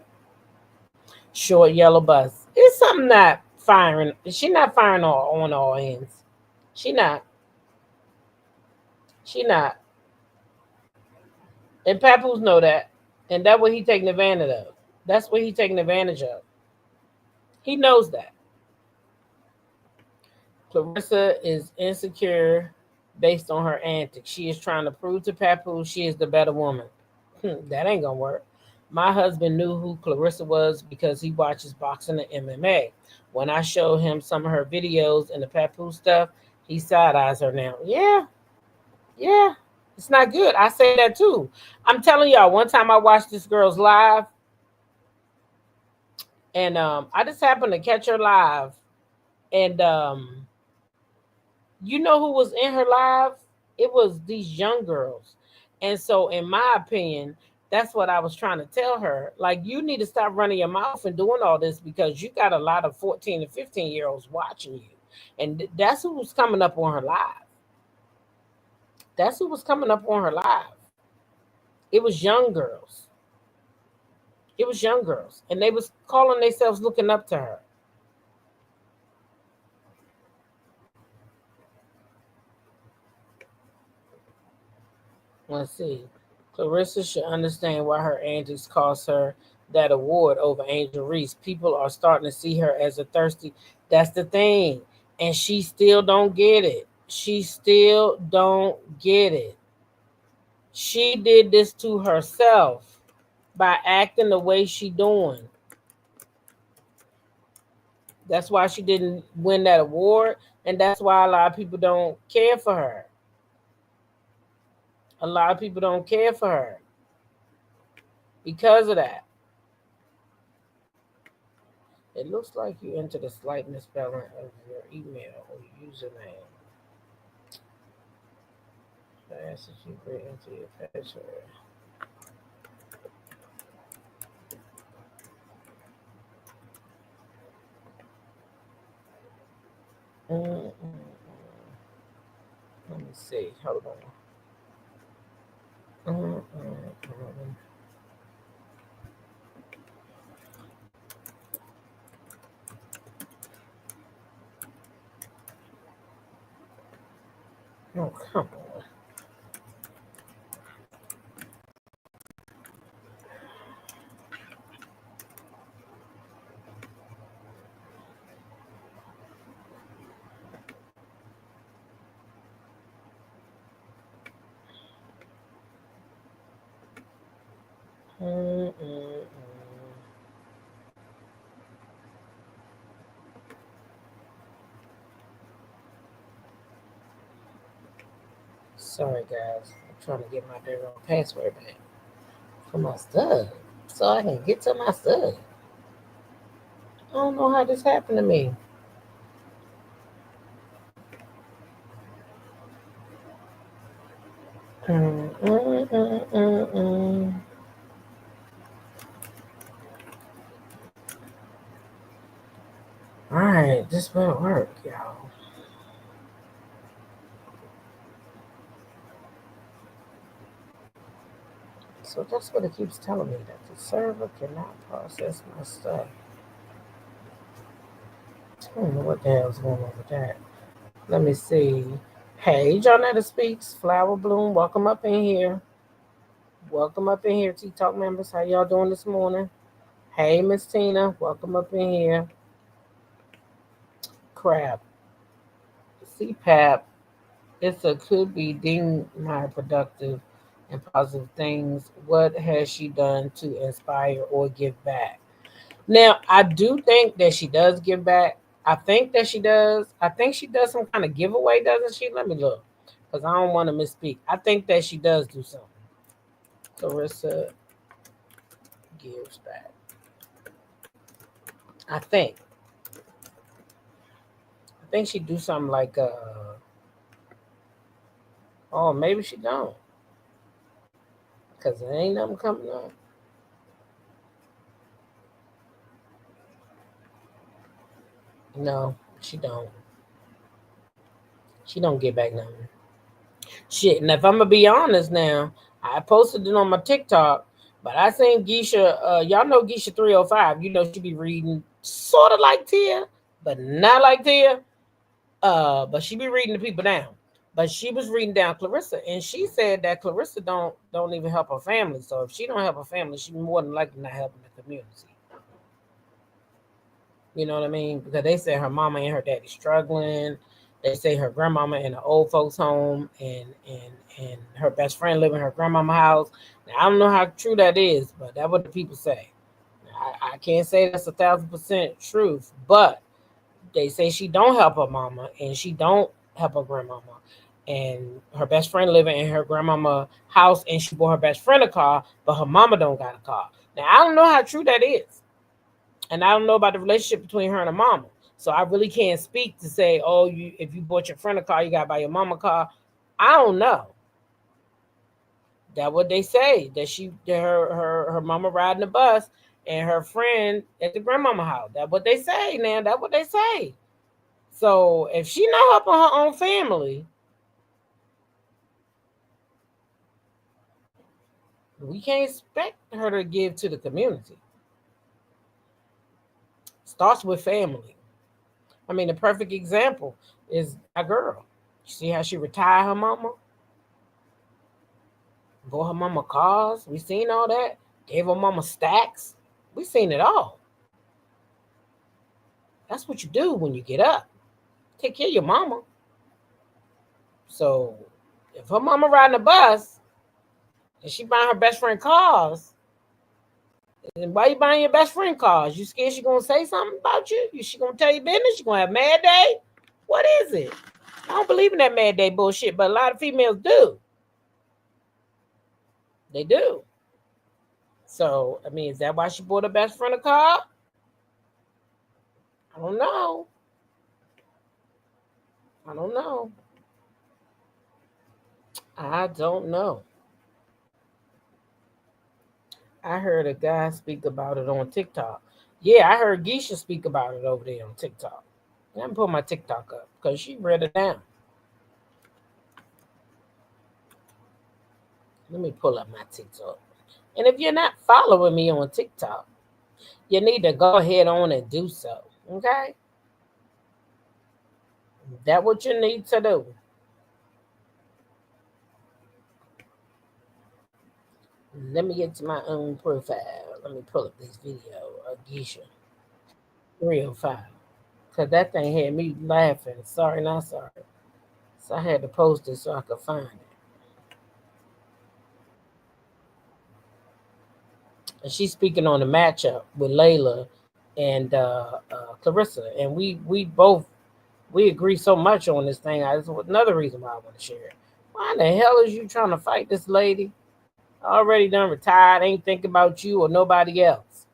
Short yellow bus. It's something not firing. She not firing on all ends. She not. She not. And Papoose know that. And that's what he taking advantage of. That's what he taking advantage of. He knows that. Clarissa is insecure based on her antics. She is trying to prove to Papoose she is the better woman. That ain't gonna work. My husband knew who Clarissa was because he watches boxing and MMA. When I showed him some of her videos and the Papoose stuff, he side-eyes her now. Yeah, it's not good. I say that too. I'm telling y'all, one time I watched this girl's live, and I just happened to catch her live, and you know who was in her live? It was these young girls. And so, in my opinion, that's what I was trying to tell her. Like, you need to stop running your mouth and doing all this because you got a lot of 14 and 15-year-olds watching you. And that's who was coming up on her live. That's who was coming up on her live. It was young girls. It was young girls. And they was calling themselves looking up to her. Let's see. Clarissa should understand why her antics cost her that award over Angel Reese. People are starting to see her as a thirsty. That's the thing. And she still don't get it. She still don't get it. She did this to herself by acting the way she doing. That's why she didn't win that award. And that's why a lot of people don't care for her. A lot of people don't care for her because of that. It looks like you entered a slight misspelling of your email or username. I ask that you re-enter your password. Let me see. Hold on. Oh, come on. Sorry, guys. I'm trying to get my damn password back for my stuff so I can get to my stuff. I don't know how this happened to me. All right, this will work, y'all. So that's what it keeps telling me, that the server cannot process my stuff. I don't know what the hell's going on with that. Let me see. Hey, Jonetta Speaks, Flower Bloom, welcome up in here. Welcome up in here, Tea Talk members. How y'all doing this morning? Hey, Miss Tina, welcome up in here. Crap. CPAP, could be deemed my productive and positive things. What has she done to inspire or give back? Now, I do think that she does give back. I think that she does. I think she does some kind of giveaway, doesn't she? Let me look, because I don't want to misspeak. I think that she does do something. Clarissa gives back. I think. I think she do something like oh, maybe she don't. Because there ain't nothing coming up. No, she don't. She don't get back nothing. Shit, and if I'm gonna be honest now, I posted it on my TikTok, but I seen Geisha, y'all know Geisha 305, you know she be reading sort of like Tia, but not like Tia. But she be reading the people down. But she was reading down Clarissa, and she said that Clarissa don't even help her family. So if she don't help her family, she more than likely not helping the community. You know what I mean? Because they say her mama and her daddy struggling. They say her grandmama in an old folks home, and her best friend live in her grandmama house. Now, I don't know how true that is, but that's what the people say. I can't say that's 1,000% truth, but they say she don't help her mama and she don't help her grandmama. And her best friend living in her grandmama house, and she bought her best friend a car, but her mama don't got a car. Now I don't know how true that is, and I don't know about the relationship between her and her mama. So I really can't speak to say, oh, if you bought your friend a car, you got to buy your mama a car. I don't know. That's what they say. That her mama riding the bus and her friend at the grandmama house. That's what they say, man. That's what they say. So if she not helping her own family, we can't expect her to give to the community. Starts with family. I mean, the perfect example is a girl. You see how she retired her mama? Bought her mama cars. We seen all that. Gave her mama stacks. We seen it all. That's what you do when you get up. Take care of your mama. So if her mama riding a bus and she buying her best friend cars, and why you buying your best friend cars? You scared she gonna say something about you? She gonna tell you business? She gonna have mad day? What is it? I don't believe in that mad day bullshit, but a lot of females do. They do. So, I mean, is that why she bought her best friend a car? I don't know. I don't know. I don't know. I heard a guy speak about it on TikTok. Yeah, I heard Geisha speak about it over there on TikTok. I haven't put my TikTok up because she read it down. Let me pull up my TikTok. And if you're not following me on TikTok, you need to go ahead on and do so. Okay? That's what you need to do. Let me get to my own profile. Let me pull up this video of Geisha 305. Because that thing had me laughing. Sorry, not sorry. So I had to post it so I could find it. And she's speaking on the matchup with Layla and Clarissa. And we agree so much on this thing. That's another reason why I want to share it. Why in the hell is you trying to fight this lady? Already done retired, ain't thinking about you or nobody else.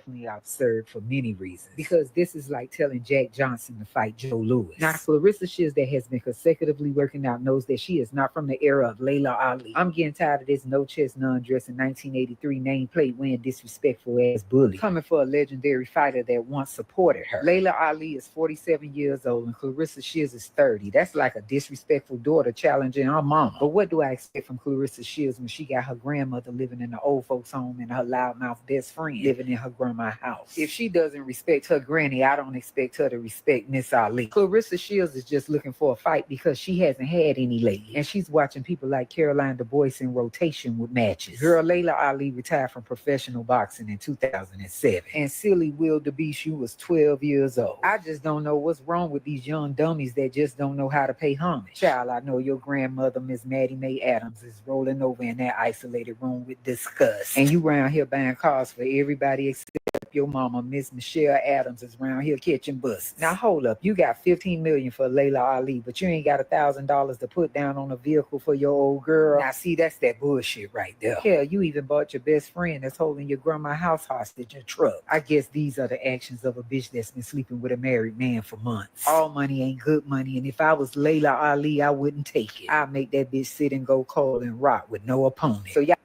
definitely absurd for many reasons. Because this is like telling Jack Johnson to fight Joe Louis. Now, Clarissa Shields, that has been consecutively working out, knows that she is not from the era of Layla Ali. I'm getting tired of this no chest, none dress in 1983 nameplate wearing disrespectful ass bully. Coming for a legendary fighter that once supported her. Layla Ali is 47 years old and Clarissa Shields is 30. That's like a disrespectful daughter challenging her mama. But what do I expect from Clarissa Shields when she got her grandmother living in the old folks home and her loudmouth best friend living in her grandma's house? If she doesn't respect her granny, I don't expect her to respect Miss Ali. Clarissa Shields is just looking for a fight because she hasn't had any lately, and she's watching people like Caroline Du Bois in rotation with matches. Girl, Layla Ali retired from professional boxing in 2007, and silly Will DeBeeshu was 12 years old. I just don't know what's wrong with these young dummies that just don't know how to pay homage. Child, I know your grandmother, Miss Maddie Mae Adams, is rolling over in that isolated room with disgust, and you around here buying cars for everybody except your mama, Miss Michelle Adams, is around here catching buses. Now hold up, you got $15 million for Layla Ali, but you ain't got $1,000 to put down on a vehicle for your old girl. Now see, that's that bullshit right there. Hell, you even bought your best friend that's holding your grandma's house hostage a truck. I guess these are the actions of a bitch that's been sleeping with a married man for months. All money ain't good money, and if I was Layla Ali, I wouldn't take it. I'd make that bitch sit and go cold and rot with no opponent. So yeah,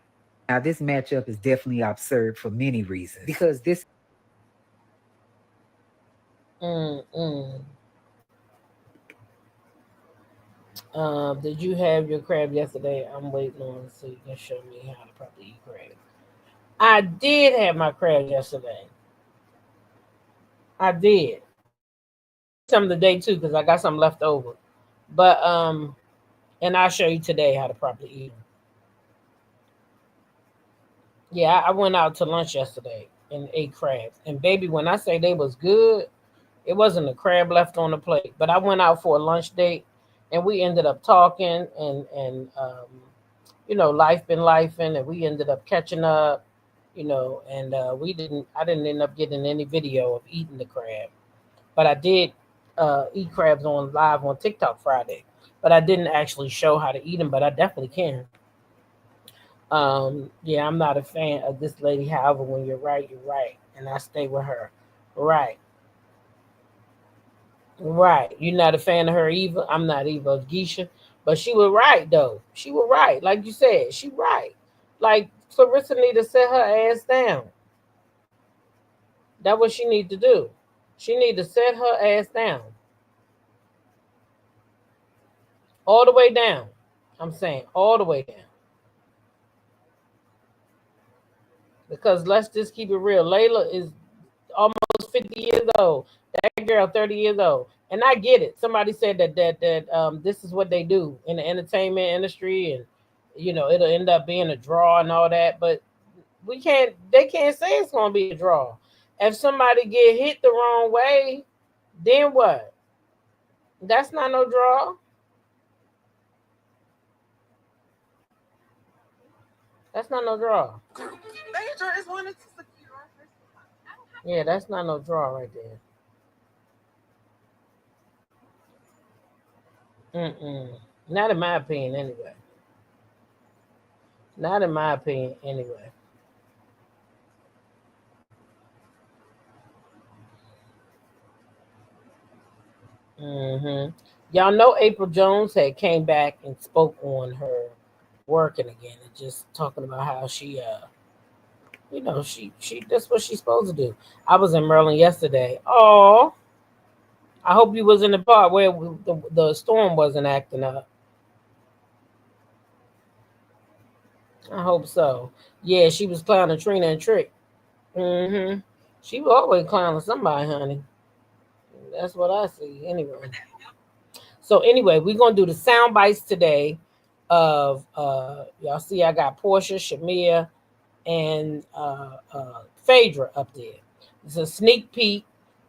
now this matchup is definitely absurd for many reasons. Because this Did you have your crab yesterday? I'm waiting on so you can show me how to properly eat crab. I did have my crab yesterday. I did. Some today too, because I got some left over. But and I'll show you today how to properly eat them. Yeah, I went out to lunch yesterday and ate crabs. And baby, when I say they was good, it wasn't a crab left on the plate. But I went out for a lunch date and we ended up talking and you know, life been lifing, and we ended up catching up, you know, and I didn't end up getting any video of eating the crab. But I did eat crabs on live on TikTok Friday. But I didn't actually show how to eat them, but I definitely can. Yeah, I'm not a fan of this lady. However, when you're right, and I stay with her. Right. You're not a fan of her either. I'm not either, Geisha. But she was right though. She was right, like you said. She right. Like Clarissa need to set her ass down. That's what she need to do. She need to set her ass down. All the way down. I'm saying all the way down. Because let's just keep it real. Layla is almost 50 years old. That girl 30 years old. And I get it. Somebody said that this is what they do in the entertainment industry, and you know, it'll end up being a draw and all that, but they can't say it's gonna be a draw. If somebody get hit the wrong way, then what? That's not no draw. That's not no draw. Yeah, that's not no draw right there. Not in my opinion, anyway. Not in my opinion, anyway. Y'all know April Jones had came back and spoke on her working again and just talking about how she you know, she that's what she's supposed to do. I was in Maryland yesterday. Oh, I hope you was in the part where the storm wasn't acting up. I hope so. Yeah, she was clowning Trina and Trick. She was always clowning somebody, honey. That's what I see. Anyway. So anyway, we're gonna do the sound bites today of y'all see I got Portia, Shamia, and Phaedra up there. It's a sneak peek.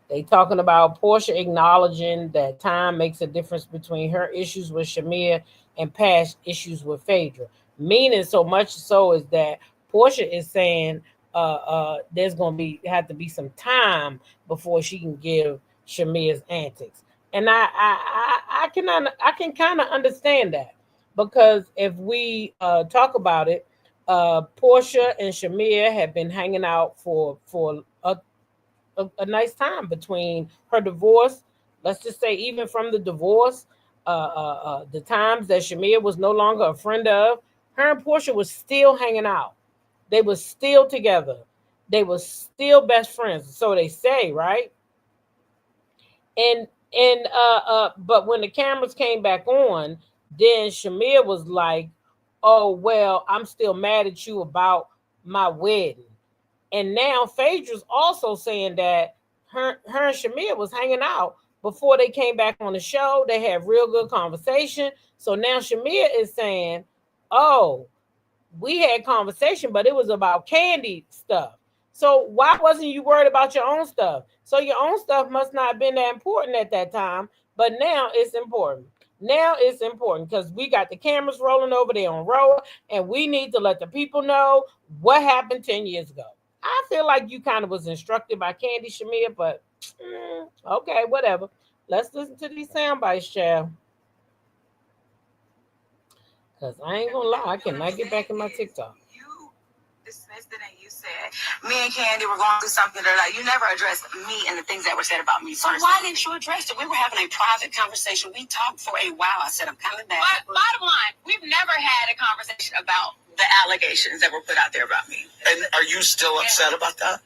They talking about Portia acknowledging that time makes a difference between her issues with Shamia and past issues with Phaedra. Meaning so much so is that Portia is saying there's gonna have to be some time before she can give Shamia's antics. And I can kind of understand that, because if we talk about it, Portia and Shamia have been hanging out for a nice time between her divorce. Let's just say, even from the divorce, the times that Shamia was no longer a friend of, her and Portia was still hanging out. They were still together. They were still best friends. So they say, right? And but when the cameras came back on, then Shamia was like, "Oh well, I'm still mad at you about my wedding." And now Phaedra's also saying that her and Shamia was hanging out before they came back on the show. They had real good conversation. So now Shamia is saying, "Oh, we had conversation, but it was about Candy stuff. So why wasn't you worried about your own stuff? So your own stuff must not have been that important at that time, but now it's important. Now it's important because we got the cameras rolling over there on Roa, and we need to let the people know what happened 10 years ago." I feel like you kind of was instructed by Candy, Shamia, but okay, whatever. Let's listen to these sound bites, child. Because I ain't gonna lie, I cannot get back in my TikTok. You dismissed it and you said me and Candy were going through something that you never addressed me and the things that were said about me. So why didn't you address it? We were having a private conversation. We talked for a while. I said I'm coming back. But bottom line, we've never had a conversation about the allegations that were put out there about me. And are you still upset about that?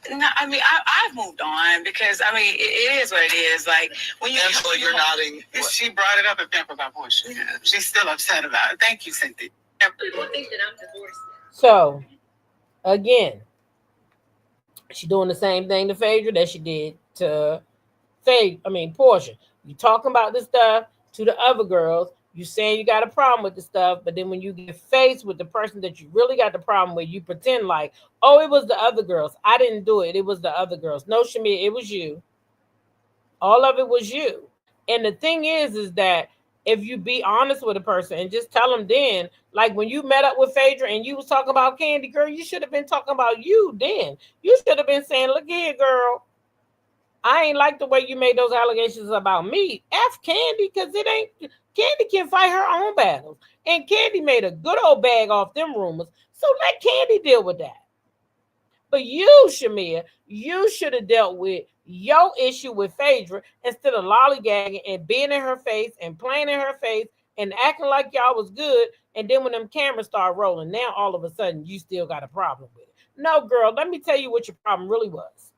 No, I mean, I've moved on because, I mean, it is what it is. Like, when you... Angela, you're nodding. She brought it up at Pamper about Portia. Yeah. She's still upset about it. Thank you, Cynthia. People think that I'm divorced. So, again, she doing the same thing to Phaedra that she did to Portia. You talking about this stuff to the other girls. You saying you got a problem with the stuff, but then when you get faced with the person that you really got the problem with, you pretend like, oh, it was the other girls. I didn't do it. It was the other girls. No, Shamia, it was you. All of it was you. And the thing is that if you be honest with a person and just tell them then, like when you met up with Phaedra and you was talking about Candy, girl, you should have been talking about you then. You should have been saying, look here, girl, I ain't like the way you made those allegations about me. F Candy, because it ain't... Candy can fight her own battles. And Candy made a good old bag off them rumors. So let Candy deal with that. But you, Shamia, you should have dealt with your issue with Phaedra instead of lollygagging and being in her face and playing in her face and acting like y'all was good. And then when them cameras start rolling, now all of a sudden you still got a problem with it. No, girl, let me tell you what your problem really was.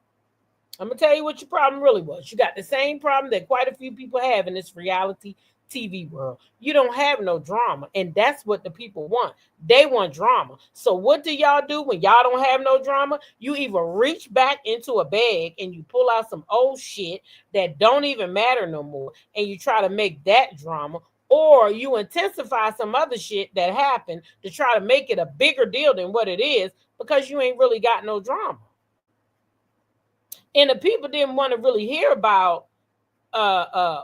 I'm going to tell you what your problem really was. You got the same problem that quite a few people have in this reality TV world. You don't have no drama, and that's what the people want. They want drama. So what do y'all do when y'all don't have no drama? You either reach back into a bag and you pull out some old shit that don't even matter no more, and you try to make that drama, or you intensify some other shit that happened to try to make it a bigger deal than what it is because you ain't really got no drama. And the people didn't want to really hear about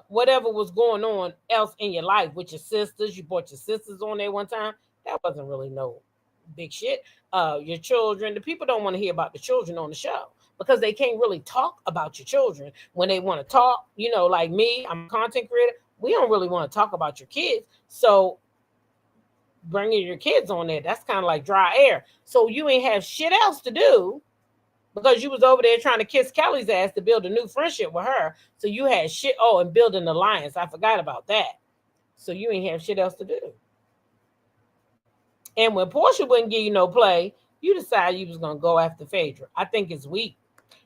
whatever was going on else in your life with your sisters. You brought your sisters on there one time. That wasn't really no big shit. Your children, the people don't want to hear about the children on the show because they can't really talk about your children when they want to talk. You know, like me, I'm a content creator. We don't really want to talk about your kids. So bringing your kids on there, that's kind of like dry air. So you ain't have shit else to do because you was over there trying to kiss Kelly's ass to build a new friendship with her. So you had shit. Oh, and build an alliance. I forgot about that. So you ain't have shit else to do. And when Portia wouldn't give you no play, you decided you was going to go after Phaedra. I think it's weak.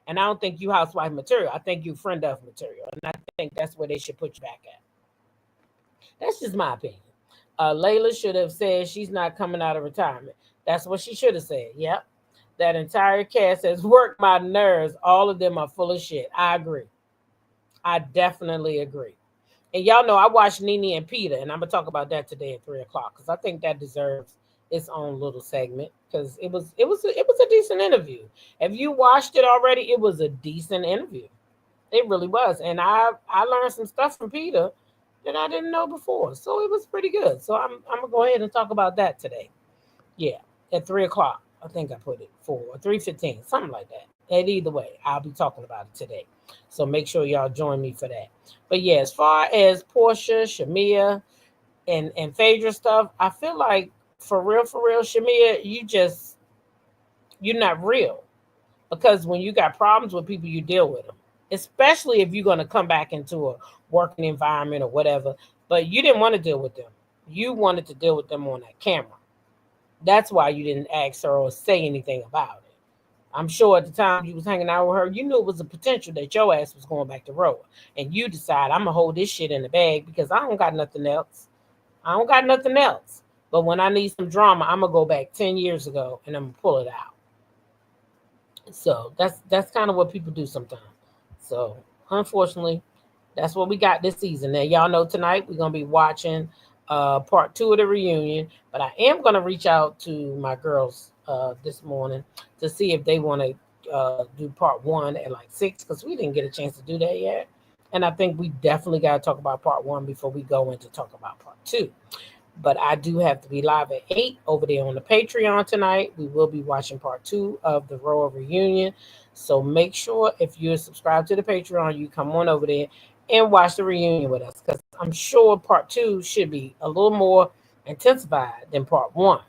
And I don't think you housewife material. I think you friend of material. And I think that's where they should put you back at. That's just my opinion. Layla should have said she's not coming out of retirement. That's what she should have said. Yep. That entire cast has worked my nerves. All of them are full of shit. I agree. I definitely agree. And y'all know I watched Nene and Peter, and I'm going to talk about that today at 3 o'clock because I think that deserves its own little segment because it was a decent interview. If you watched it already, it was a decent interview. It really was. And I learned some stuff from Peter that I didn't know before. So it was pretty good. So I'm going to go ahead and talk about that today. Yeah, at 3 o'clock. I think I put it 4 or 3:15, something like that. And either way, I'll be talking about it today. So make sure y'all join me for that. But yeah, as far as Portia, Shamia, and Phaedra stuff, I feel like for real, Shamia, you're not real. because when you got problems with people, you deal with them, especially if you're going to come back into a working environment or whatever. But you didn't want to deal with them. You wanted to deal with them on that camera. That's why you didn't ask her or say anything about it. I'm sure at the time you was hanging out with her, you knew it was a potential that your ass was going back to road. And you decide, I'm going to hold this shit in the bag because I don't got nothing else. I don't got nothing else. But when I need some drama, I'm going to go back 10 years ago and I'm going to pull it out. So that's kind of what people do sometimes. So unfortunately, that's what we got this season. Now, y'all know tonight we're going to be watching part 2 of the reunion. But I am going to reach out to my girls this morning to see if they want to do part 1 at like 6, because we didn't get a chance to do that yet. And I think we definitely got to talk about part 1 before we go into talk about part 2. But I do have to be live at 8 over there on the Patreon tonight. We will be watching part 2 of the Royal Reunion. So make sure if you're subscribed to the Patreon, you come on over there and watch the reunion with us, because I'm sure part 2 should be a little more intensified than part 1.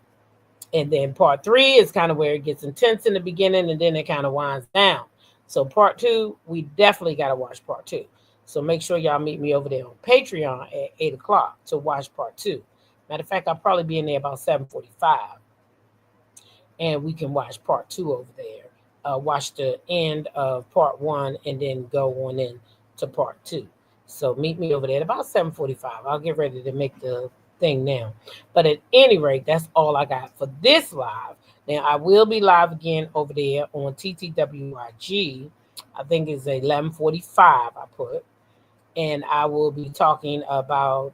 And then part 3 is kind of where it gets intense in the beginning and then it kind of winds down. So part 2, we definitely got to watch part 2. So make sure y'all meet me over there on Patreon at 8 o'clock to watch part 2. Matter of fact, I'll probably be in there about 7:45. And we can watch part 2 over there. Watch the end of part 1 and then go on in to part 2. So meet me over there at about 7:45. I'll get ready to make the thing now. But at any rate, that's all I got for this live. Now, I will be live again over there on TTWIG. I think it's 11:45 I put. And I will be talking about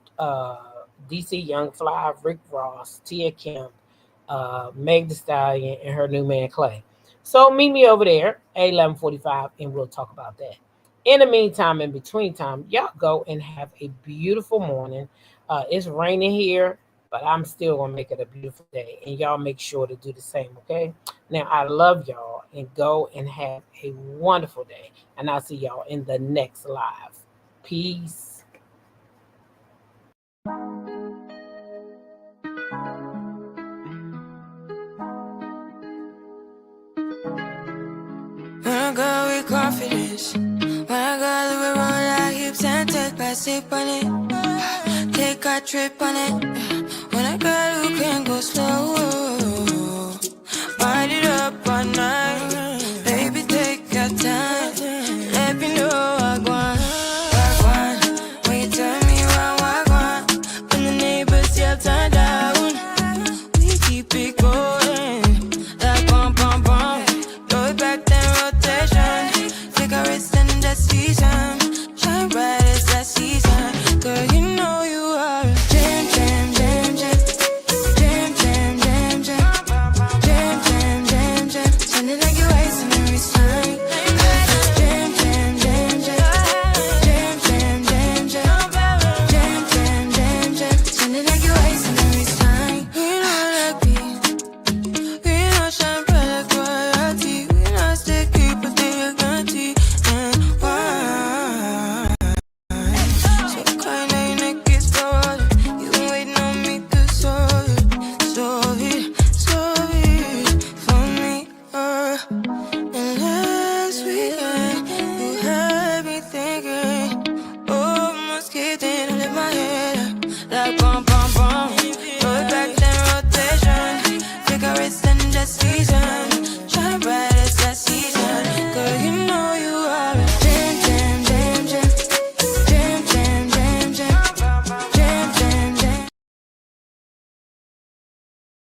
DC Young Fly, Rick Ross, Tia Kemp, Meg Thee Stallion, and her new man Clay. So meet me over there at 11:45 and we'll talk about that. In the meantime, in between time, y'all go and have a beautiful morning. It's raining here, but I'm still going to make it a beautiful day. And y'all make sure to do the same, okay? Now, I love y'all, and go and have a wonderful day. And I'll see y'all in the next live. Peace. Wanna go with confidence. Wanna go live around like hips and take a sip on it. Take a trip on it. Wanna go